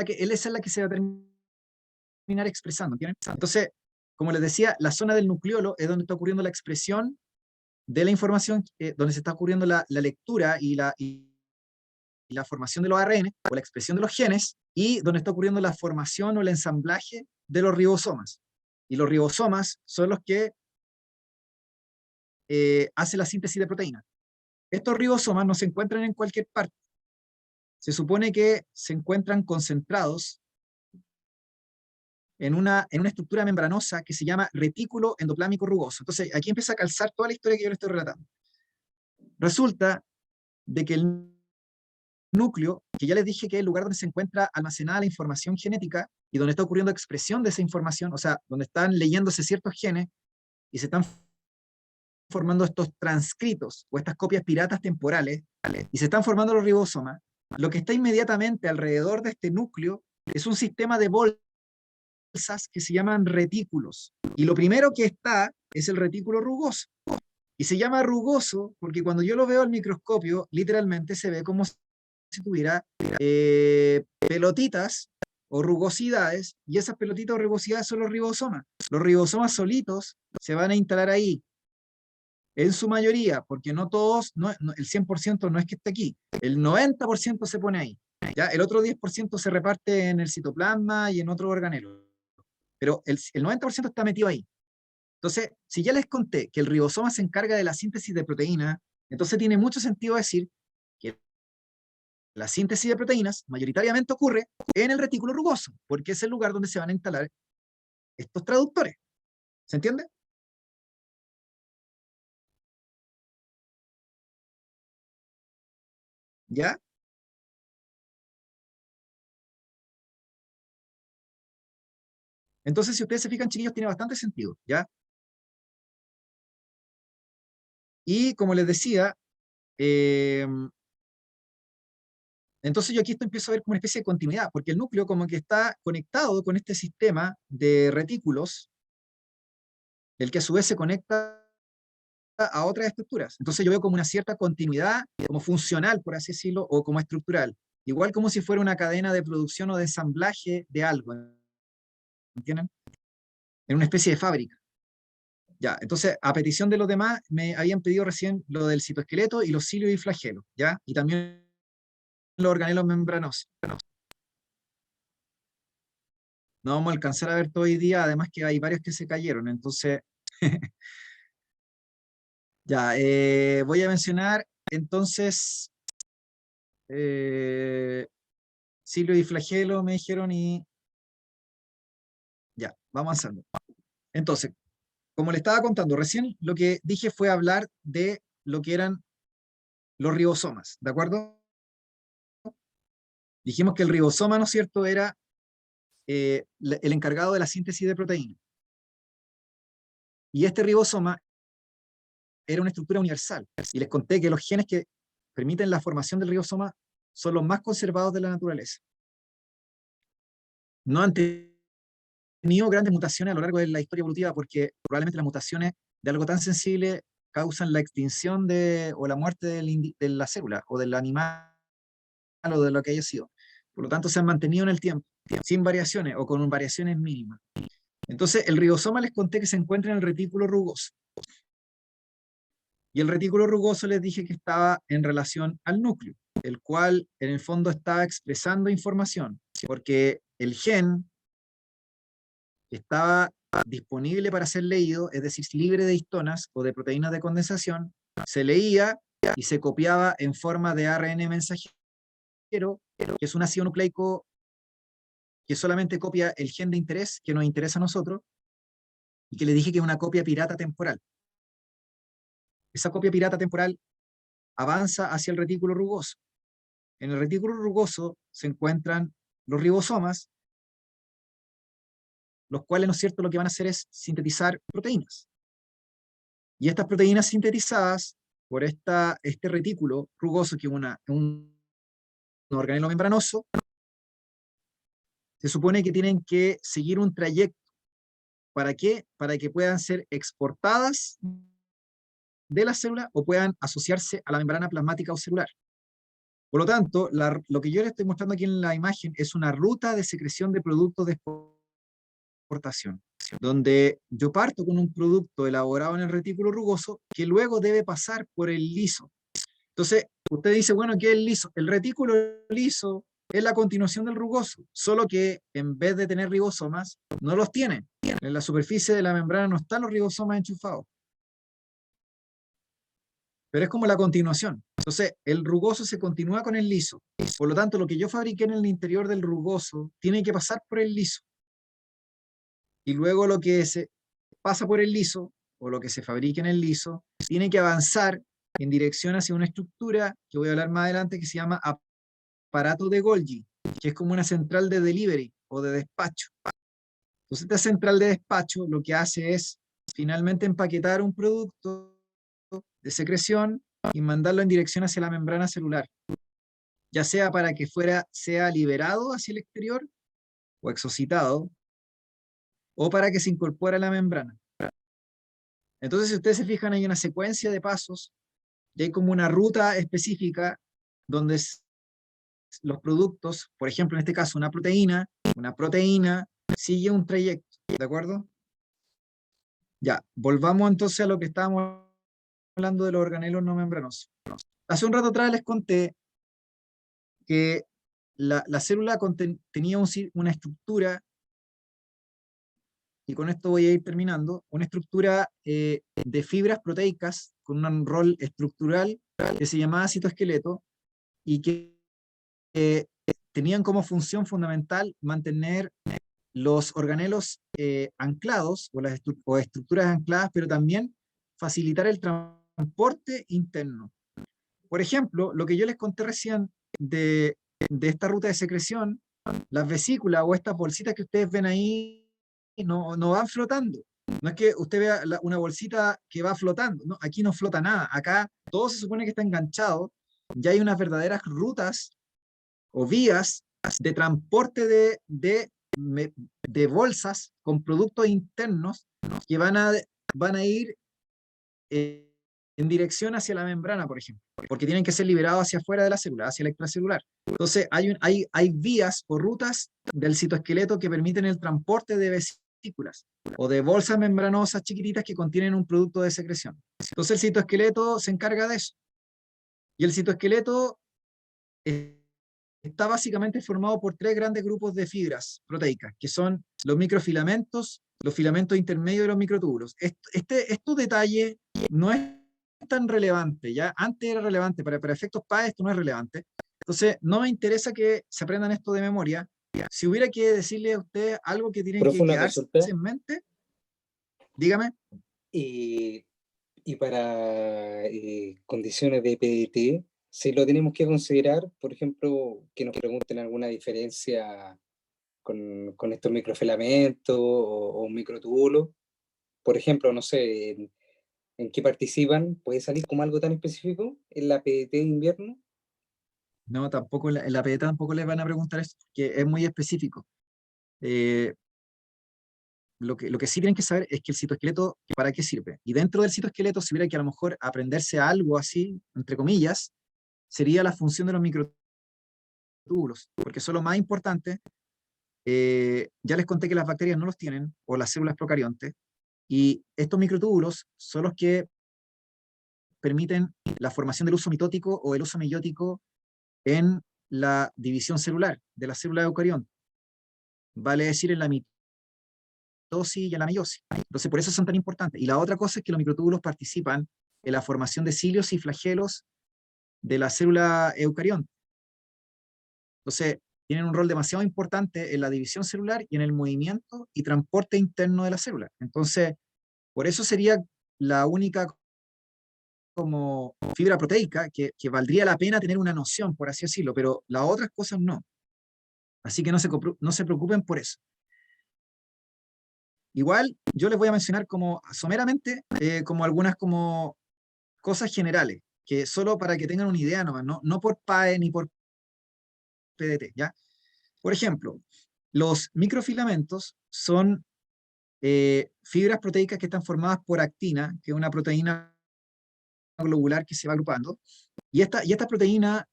Speaker 1: la que se va a terminar expresando, ¿entienden? Entonces, como les decía, la zona del nucleolo es donde está ocurriendo la expresión de la información, donde se está ocurriendo la lectura y la formación de los ARN, o la expresión de los genes, y donde está ocurriendo la formación o el ensamblaje de los ribosomas. Y los ribosomas son los que hacen la síntesis de proteínas. Estos ribosomas no se encuentran en cualquier parte. Se supone que se encuentran concentrados en una estructura membranosa que se llama retículo endoplámico rugoso. Entonces, aquí empieza a calzar toda la historia que yo le estoy relatando. Resulta de que el núcleo, que ya les dije que es el lugar donde se encuentra almacenada la información genética y donde está ocurriendo expresión de esa información, o sea, donde están leyéndose ciertos genes y se están formando estos transcritos o estas copias piratas temporales y se están formando los ribosomas, lo que está inmediatamente alrededor de este núcleo es un sistema de bolsas que se llaman retículos. Y lo primero que está es el retículo rugoso. Y se llama rugoso porque cuando yo lo veo al microscopio, literalmente se ve como si tuviera pelotitas o rugosidades, y esas pelotitas o rugosidades son los ribosomas. Los ribosomas solitos se van a instalar ahí, en su mayoría, porque no todos, el 100% no es que esté aquí, el 90% se pone ahí. ¿Ya? El otro 10% se reparte en el citoplasma y en otro organelo. Pero el 90% está metido ahí. Entonces, si ya les conté que el ribosoma se encarga de la síntesis de proteínas, entonces tiene mucho sentido decir que la síntesis de proteínas mayoritariamente ocurre en el retículo rugoso, porque es el lugar donde se van a instalar estos traductores. ¿Se entiende? ¿Ya? Entonces, si ustedes se fijan, chiquillos, tiene bastante sentido, ¿ya? Y como les decía, eh, entonces yo aquí esto empiezo a ver como una especie de continuidad, porque el núcleo como que está conectado con este sistema de retículos, el que a su vez se conecta a otras estructuras. Entonces yo veo como una cierta continuidad, como funcional, por así decirlo, o como estructural. Igual como si fuera una cadena de producción o de ensamblaje de algo, ¿entienden? En una especie de fábrica. Ya, entonces, a petición de los demás, me habían pedido recién lo del citoesqueleto y los cilios y flagelos, ¿ya? Y también los organelos membranosos. No vamos a alcanzar a ver todo hoy día, además que hay varios que se cayeron, entonces ya, voy a mencionar entonces Silio y Flagelo me dijeron y ya, vamos avanzando. Entonces, como le estaba contando recién, lo que dije fue hablar de lo que eran los ribosomas, ¿de acuerdo? Dijimos que el ribosoma, ¿no es cierto?, era el encargado de la síntesis de proteínas. Y este ribosoma era una estructura universal. Y les conté que los genes que permiten la formación del ribosoma son los más conservados de la naturaleza. No han tenido grandes mutaciones a lo largo de la historia evolutiva porque probablemente las mutaciones de algo tan sensible causan la extinción o la muerte de la célula o del animal o de lo que haya sido. Por lo tanto, se han mantenido en el tiempo, sin variaciones o con variaciones mínimas. Entonces, el ribosoma les conté que se encuentra en el retículo rugoso. Y el retículo rugoso les dije que estaba en relación al núcleo, el cual en el fondo estaba expresando información, porque el gen estaba disponible para ser leído, es decir, libre de histonas o de proteínas de condensación, se leía y se copiaba en forma de ARN mensajero, que es un ácido nucleico que solamente copia el gen de interés que nos interesa a nosotros, y que le dije que es una copia pirata temporal. Esa copia pirata temporal avanza hacia el retículo rugoso. En el retículo rugoso se encuentran los ribosomas, los cuales, ¿no es cierto?, lo que van a hacer es sintetizar proteínas. Y estas proteínas sintetizadas por este retículo rugoso, que es un organelo membranoso, se supone que tienen que seguir un trayecto. ¿Para qué? Para que puedan ser exportadas de la célula o puedan asociarse a la membrana plasmática o celular. Por lo tanto, lo que yo les estoy mostrando aquí en la imagen es una ruta de secreción de productos de exportación, donde yo parto con un producto elaborado en el retículo rugoso que luego debe pasar por el liso. Entonces, usted dice, bueno, ¿qué es el liso? El retículo liso es la continuación del rugoso, solo que en vez de tener ribosomas, no los tiene. En la superficie de la membrana no están los ribosomas enchufados. Pero es como la continuación. Entonces, el rugoso se continúa con el liso. Por lo tanto, lo que yo fabriqué en el interior del rugoso tiene que pasar por el liso. Y luego lo que se pasa por el liso, o lo que se fabrica en el liso, tiene que avanzar en dirección hacia una estructura que voy a hablar más adelante, que se llama aparato de Golgi, que es como una central de delivery o de despacho. Entonces, esta central de despacho lo que hace es finalmente empaquetar un producto de secreción y mandarlo en dirección hacia la membrana celular, ya sea para que sea liberado hacia el exterior o exocitado, o para que se incorpore a la membrana. Entonces, si ustedes se fijan, hay una secuencia de pasos y hay como una ruta específica donde los productos, por ejemplo, en este caso una proteína sigue un trayecto, ¿de acuerdo? Ya, volvamos entonces a lo que estábamos hablando de los organelos no membranosos. Hace un rato atrás les conté que la célula tenía una estructura, y con esto voy a ir terminando, una estructura de fibras proteicas con un rol estructural que se llamaba citoesqueleto y que tenían como función fundamental mantener los organelos anclados o estructuras ancladas, pero también facilitar el transporte interno. Por ejemplo, lo que yo les conté recién de esta ruta de secreción, las vesículas o estas bolsitas que ustedes ven ahí no van flotando. No es que usted vea una bolsita que va flotando, no, aquí no flota nada, acá todo se supone que está enganchado, ya hay unas verdaderas rutas o vías de transporte de bolsas con productos internos que van a ir en dirección hacia la membrana, por ejemplo, porque tienen que ser liberados hacia afuera de la célula, hacia el extracelular. Entonces, hay vías o rutas del citoesqueleto que permiten el transporte de vesículas o de bolsas membranosas chiquititas que contienen un producto de secreción. Entonces, el citoesqueleto se encarga de eso. Y el citoesqueleto está básicamente formado por 3 grandes grupos de fibras proteicas, que son los microfilamentos, los filamentos intermedios y los microtúbulos. Estos detalles no es tan relevante, ¿ya? Antes era relevante, para efectos PA esto no es relevante. Entonces, no me interesa que se aprendan esto de memoria. Si hubiera que decirle a usted algo que tienen
Speaker 3: Profe,
Speaker 1: que
Speaker 3: una
Speaker 1: quedarse
Speaker 3: consulta.
Speaker 1: en mente, dígame.
Speaker 3: Y, y para condiciones de PDT, si lo tenemos que considerar, por ejemplo, que nos pregunten alguna diferencia con estos microfilamentos o microtúbulos, por ejemplo, no sé, en qué participan, ¿puede salir como algo tan específico en la PDT de invierno?
Speaker 1: No, tampoco en la PDT tampoco les van a preguntar eso, que es muy específico. Eh, lo que sí tienen que saber es que el citoesqueleto, ¿para qué sirve? Y dentro del citoesqueleto, si hubiera que a lo mejor aprenderse algo así, entre comillas, sería la función de los microtúbulos, porque son lo más importante. Ya les conté que las bacterias no los tienen, o las células procariontes, y estos microtúbulos son los que permiten la formación del uso mitótico o el uso meiótico en la división celular de la célula eucariota, vale decir en la mitosis y en la meiosis. Entonces, por eso son tan importantes. Y la otra cosa es que los microtúbulos participan en la formación de cilios y flagelos de la célula eucariota. Entonces, tienen un rol demasiado importante en la división celular y en el movimiento y transporte interno de la célula. Entonces, por eso sería la única como fibra proteica que valdría la pena tener una noción, por así decirlo, pero las otras cosas no. Así que no se preocupen por eso. Igual, yo les voy a mencionar como someramente como algunas como cosas generales, que solo para que tengan una idea nomás, no por PAE ni por PDT, ¿ya? Por ejemplo, los microfilamentos son fibras proteicas que están formadas por actina, que es una proteína globular que se va agrupando, y esta proteína,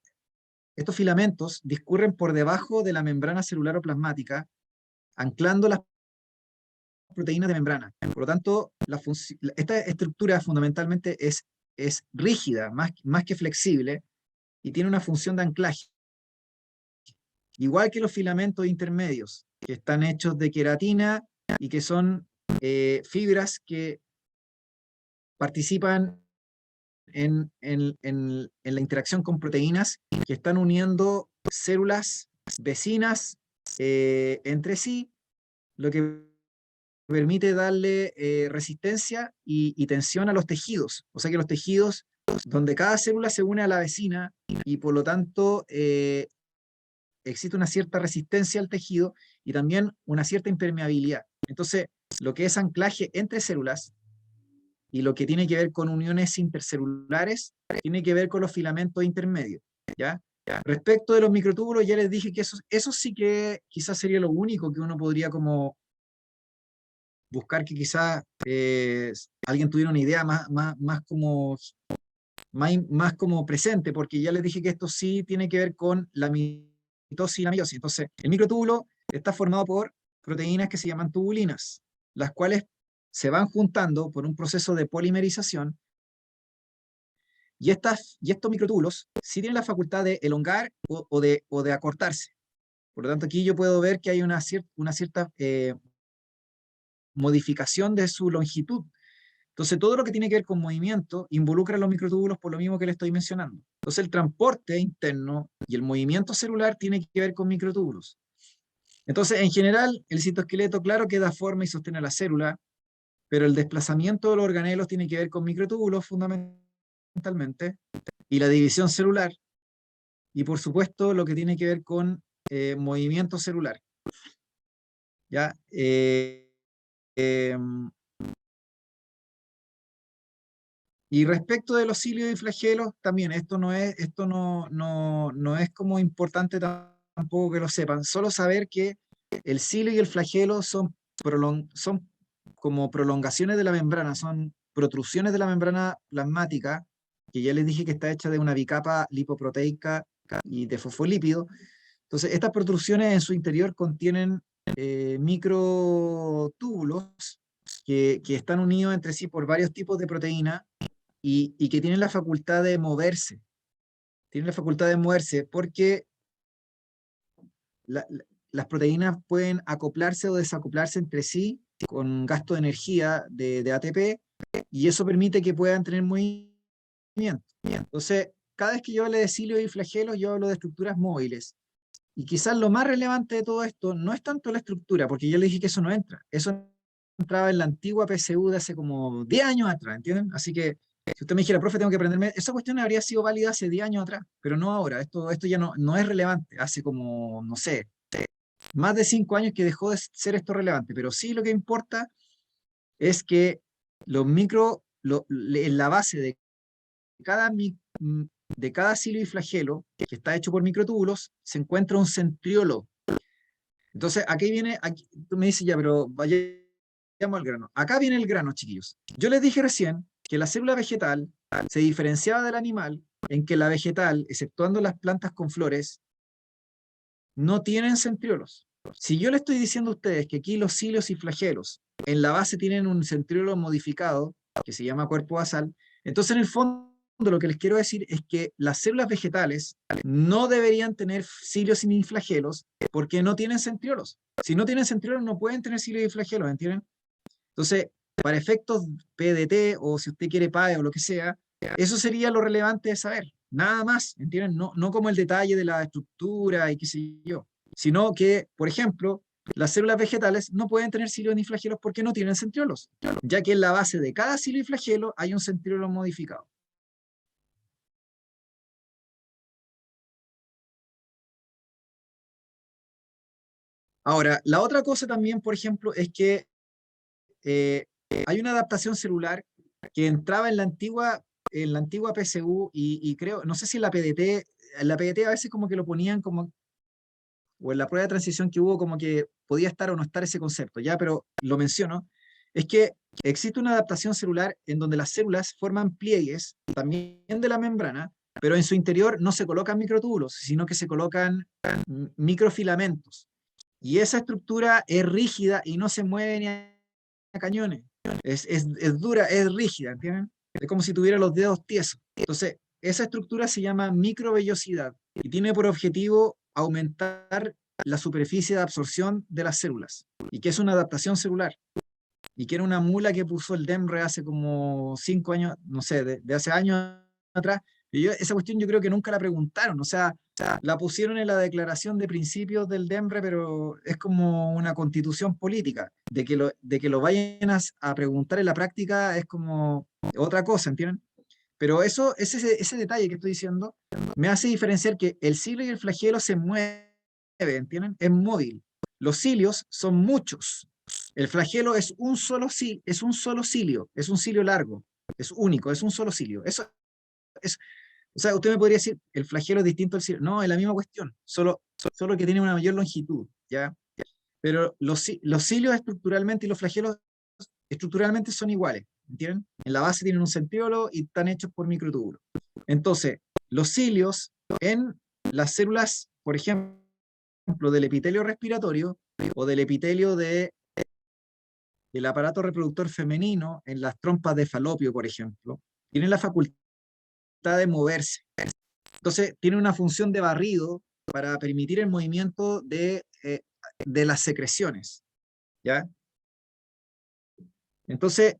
Speaker 1: estos filamentos discurren por debajo de la membrana celular o plasmática, anclando las proteínas de membrana. Por lo tanto, esta estructura fundamentalmente es rígida, más que flexible, y tiene una función de anclaje. Igual que los filamentos intermedios, que están hechos de queratina y que son fibras que participan en la interacción con proteínas que están uniendo células vecinas entre sí, lo que permite darle resistencia y tensión a los tejidos. O sea que los tejidos, donde cada célula se une a la vecina y por lo tanto existe una cierta resistencia al tejido y también una cierta impermeabilidad. Entonces, lo que es anclaje entre células y lo que tiene que ver con uniones intercelulares tiene que ver con los filamentos intermedios, ¿ya? Respecto de los microtúbulos, ya les dije que eso sí que quizás sería lo único que uno podría como buscar que quizás alguien tuviera una idea más como presente, porque ya les dije que esto sí tiene que ver con la mitosis y la meiosis. Entonces, el microtúbulo está formado por proteínas que se llaman tubulinas, las cuales se van juntando por un proceso de polimerización, y estos microtúbulos sí tienen la facultad de elongar o de acortarse. Por lo tanto, aquí yo puedo ver que hay una cierta modificación de su longitud. Entonces, todo lo que tiene que ver con movimiento involucra a los microtúbulos por lo mismo que le estoy mencionando. Entonces, el transporte interno y el movimiento celular tiene que ver con microtúbulos. Entonces, en general, el citoesqueleto, claro que da forma y sostiene a la célula, pero el desplazamiento de los organelos tiene que ver con microtúbulos fundamentalmente, y la división celular, y por supuesto lo que tiene que ver con movimiento celular. ¿Ya? Em, Y respecto de los cilios y flagelos, también esto no es como importante tampoco que lo sepan, solo saber que el cilio y el flagelo son como prolongaciones de la membrana, son protrusiones de la membrana plasmática, que ya les dije que está hecha de una bicapa lipoproteica y de fosfolípido. Entonces, estas protrusiones en su interior contienen microtúbulos que están unidos entre sí por varios tipos de proteínas y que tienen la facultad de moverse. Tienen la facultad de moverse porque las proteínas pueden acoplarse o desacoplarse entre sí con gasto de energía de ATP, y eso permite que puedan tener movimiento. Entonces, cada vez que yo hablo de cilios y flagelos, yo hablo de estructuras móviles. Y quizás lo más relevante de todo esto no es tanto la estructura, porque yo le dije que eso no entra. Eso entraba en la antigua PSU de hace como 10 años atrás, ¿entienden? Así que si usted me dijera, profe, tengo que aprenderme, esa cuestión habría sido válida hace 10 años atrás, pero no ahora. Esto ya no es relevante. Hace como, no sé, más de 5 años que dejó de ser esto relevante, pero sí lo que importa es que en la base cada, de cada cilio y flagelo, que está hecho por microtúbulos, se encuentra un centriolo. Entonces, aquí viene, tú me dices ya, pero vayamos al grano. Acá viene el grano, chiquillos. Yo les dije recién que la célula vegetal se diferenciaba del animal en que la vegetal, exceptuando las plantas con flores, no tienen centriolos. Si yo le estoy diciendo a ustedes que aquí los cilios y flagelos en la base tienen un centriolo modificado, que se llama cuerpo basal, entonces en el fondo lo que les quiero decir es que las células vegetales no deberían tener cilios ni flagelos porque no tienen centriolos. Si no tienen centriolos no pueden tener cilios y flagelos, ¿entienden? Entonces, para efectos PDT o si usted quiere PAE o lo que sea, eso sería lo relevante de saber. Nada más, ¿entienden? No como el detalle de la estructura y qué sé yo, sino que, por ejemplo, las células vegetales no pueden tener cilios ni flagelos porque no tienen centriolos, ya que en la base de cada cilio y flagelo hay un centriolo modificado. Ahora, la otra cosa también, por ejemplo, es que eh, hay una adaptación celular que entraba en la antigua PSU y creo, no sé si en la PDT a veces como que lo ponían como, o en la prueba de transición que hubo como que podía estar o no estar ese concepto, ya, pero lo menciono, es que existe una adaptación celular en donde las células forman pliegues también de la membrana, pero en su interior no se colocan microtúbulos, sino que se colocan microfilamentos. Y esa estructura es rígida y no se mueve ni a cañones. Es dura, es rígida, ¿entienden? Es como si tuviera los dedos tiesos. Entonces, esa estructura se llama microvellosidad y tiene por objetivo aumentar la superficie de absorción de las células, y que es una adaptación celular, y que era una mula que puso el DEMRE hace como 5 años, no sé, de hace años atrás. Y esa cuestión yo creo que nunca la preguntaron, o sea, la pusieron en la declaración de principios del DEMRE, pero es como una constitución política. De que lo vayan a preguntar en la práctica es como otra cosa, ¿entienden? Pero ese detalle que estoy diciendo me hace diferenciar que el cilio y el flagelo se mueven, ¿entienden? Es móvil. Los cilios son muchos. El flagelo es un solo cilio, es un cilio largo, es único, es un solo cilio. Eso es, o sea, usted me podría decir, el flagelo es distinto al cilio. No, es la misma cuestión, solo que tiene una mayor longitud, ¿ya? Pero los cilios estructuralmente y los flagelos estructuralmente son iguales, ¿entienden? En la base tienen un centriolo y están hechos por microtúbulos. Entonces, los cilios en las células, por ejemplo, del epitelio respiratorio o del epitelio del aparato reproductor femenino, en las trompas de falopio, por ejemplo, tienen la facultad de moverse. Entonces, tiene una función de barrido para permitir el movimiento de las secreciones, ¿ya? Entonces,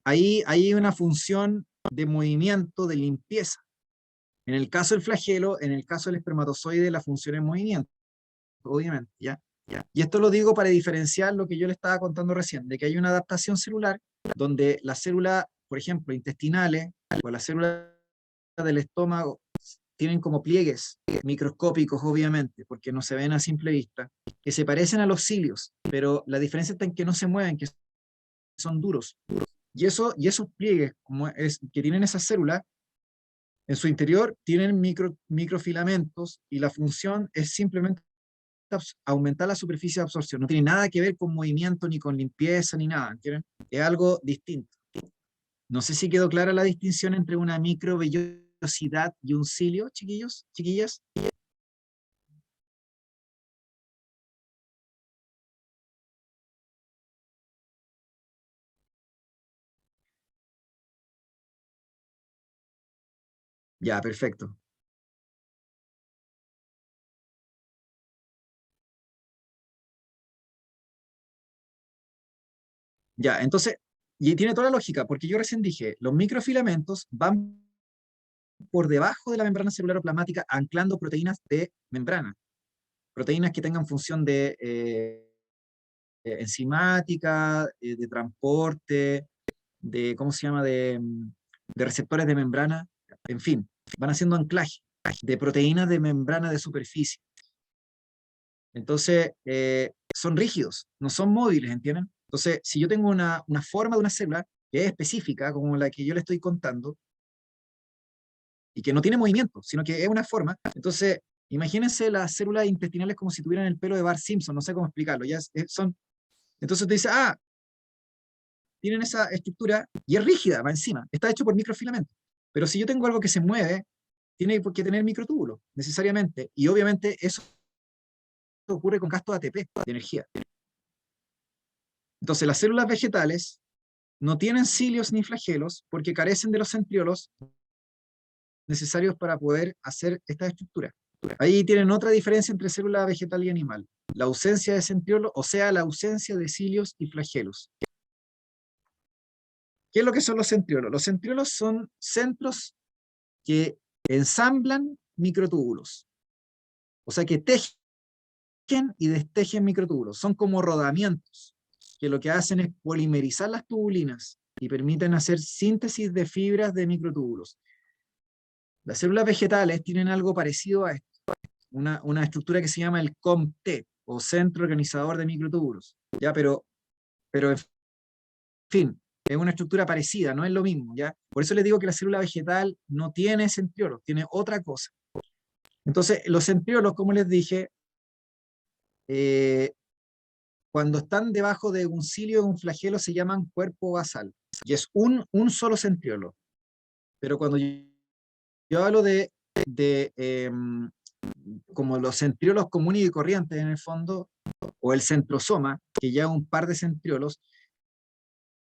Speaker 1: ahí hay una función de movimiento, de limpieza. En el caso del flagelo, en el caso del espermatozoide, la función es movimiento, obviamente, ¿ya? Y esto lo digo para diferenciar lo que yo le estaba contando recién, de que hay una adaptación celular donde las células, por ejemplo, intestinales o las células del estómago tienen como pliegues microscópicos, obviamente, porque no se ven a simple vista, que se parecen a los cilios, pero la diferencia está en que no se mueven, que son duros. Y esos pliegues que tienen esas células, en su interior tienen microfilamentos y la función es simplemente aumentar la superficie de absorción. No tiene nada que ver con movimiento, ni con limpieza, ni nada. ¿Entienden? Es algo distinto. No sé si quedó clara la distinción entre una microvellosidad y un cilio, chiquillos, chiquillas. Ya, perfecto. Ya, entonces, y tiene toda la lógica, porque yo recién dije, los microfilamentos van por debajo de la membrana celular o plasmática anclando proteínas de membrana, proteínas que tengan función de enzimática, de transporte, de, ¿cómo se llama?, de receptores de membrana, en fin, van haciendo anclaje de proteínas de membrana de superficie. Entonces, son rígidos, no son móviles, ¿entienden? Entonces, si yo tengo una forma de una célula que es específica, como la que yo le estoy contando, y que no tiene movimiento, sino que es una forma, entonces, imagínense las células intestinales como si tuvieran el pelo de Bart Simpson, no sé cómo explicarlo, son, entonces tú dices, tienen esa estructura y es rígida, va encima, está hecho por microfilamentos. Pero si yo tengo algo que se mueve, tiene que tener microtúbulos, necesariamente, y obviamente eso ocurre con gasto de ATP, de energía. Entonces, las células vegetales no tienen cilios ni flagelos porque carecen de los centriolos necesarios para poder hacer esta estructura. Ahí tienen otra diferencia entre célula vegetal y animal. La ausencia de centriolos, o sea, la ausencia de cilios y flagelos. ¿Qué es lo que son los centriolos? Los centriolos son centros que ensamblan microtúbulos. O sea, que tejen y destejen microtúbulos. Son como rodamientos, que lo que hacen es polimerizar las tubulinas y permiten hacer síntesis de fibras de microtúbulos. Las células vegetales tienen algo parecido a esto, una estructura que se llama el COMT, o Centro Organizador de Microtúbulos. ¿Ya? Pero en fin, es una estructura parecida, no es lo mismo. ¿Ya? Por eso les digo que la célula vegetal no tiene centriolos, tiene otra cosa. Entonces, los centriolos, como les dije, cuando están debajo de un cilio o un flagelo se llaman cuerpo basal, y es un solo centriolo. Pero cuando yo hablo de como los centriolos comunes y corrientes en el fondo, o el centrosoma, que ya un par de centriolos,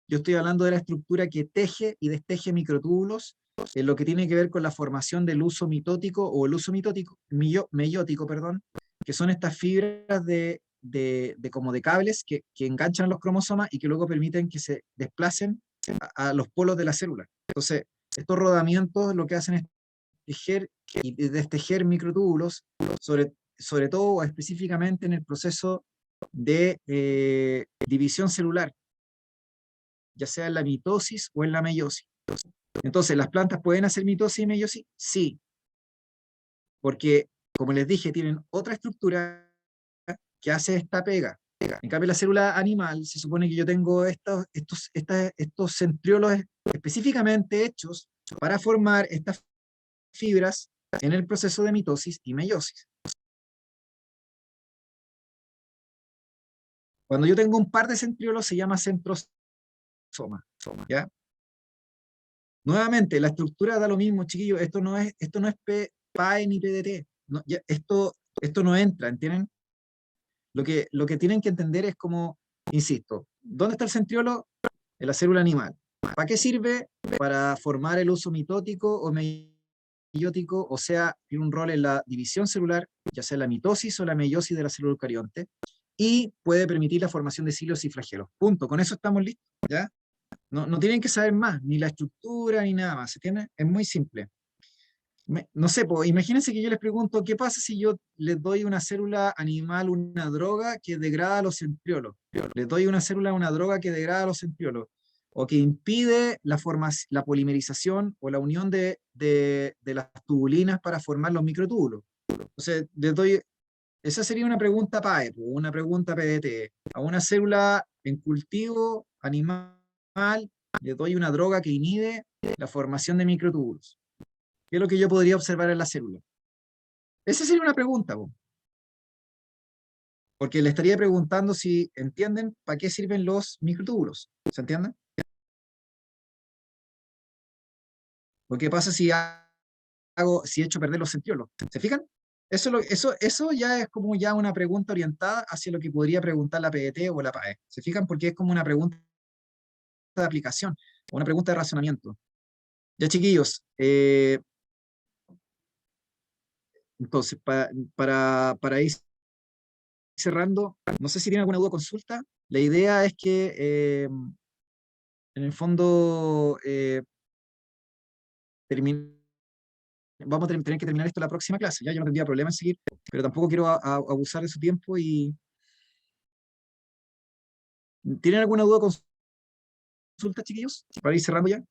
Speaker 1: yo estoy hablando de la estructura que teje y desteje microtúbulos en lo que tiene que ver con la formación del uso mitótico o el uso meiótico, perdón, que son estas fibras como de cables que enganchan los cromosomas y que luego permiten que se desplacen a los polos de la célula. Entonces, estos rodamientos lo que hacen es tejer y destejer microtúbulos, sobre todo específicamente en el proceso de división celular, ya sea en la mitosis o en la meiosis. Entonces, ¿las plantas pueden hacer mitosis y meiosis? Sí, porque, como les dije, tienen otra estructura que hace esta pega. En cambio, la célula animal, se supone que yo tengo estos centriolos específicamente hechos para formar estas fibras en el proceso de mitosis y meiosis. Cuando yo tengo un par de centriolos se llama centrosoma, ¿ya? Nuevamente, la estructura da lo mismo, chiquillos, esto no es PAE ni PDT, no, esto no entra, ¿entienden? Lo que tienen que entender es como, insisto, ¿dónde está el centriolo? En la célula animal. ¿Para qué sirve? Para formar el uso mitótico o meiótico, o sea, tiene un rol en la división celular, ya sea la mitosis o la meiosis de la célula eucarionte, y puede permitir la formación de cilios y flagelos. Punto, con eso estamos listos, ¿ya? No tienen que saber más, ni la estructura, ni nada más, ¿entienden? Es muy simple. No sé, pues, imagínense que yo les pregunto, ¿qué pasa si yo les doy a una célula animal una droga que degrada los centriolos? Les doy a una célula una droga que degrada los centriolos, o que impide la polimerización o la unión de las tubulinas para formar los microtúbulos. Entonces, les doy, esa sería una pregunta PAE, una pregunta PDT. A una célula en cultivo animal, le doy una droga que inhibe la formación de microtúbulos. ¿Qué es lo que yo podría observar en la célula? Esa sería una pregunta, porque le estaría preguntando si entienden para qué sirven los microtúbulos. ¿Se entiende? ¿O qué pasa si echo a perder los centriolos? ¿Se fijan? Eso ya es como ya una pregunta orientada hacia lo que podría preguntar la PDT o la PAE. ¿Se fijan? Porque es como una pregunta de aplicación, o una pregunta de razonamiento. Ya, chiquillos, entonces, para ir cerrando, no sé si tienen alguna duda o consulta. La idea es que En el fondo, vamos a tener que terminar esto la próxima clase. Ya yo no tendría problema en seguir, pero tampoco quiero abusar de su tiempo. Y ¿tienen alguna duda o consulta, chiquillos? Para ir cerrando ya.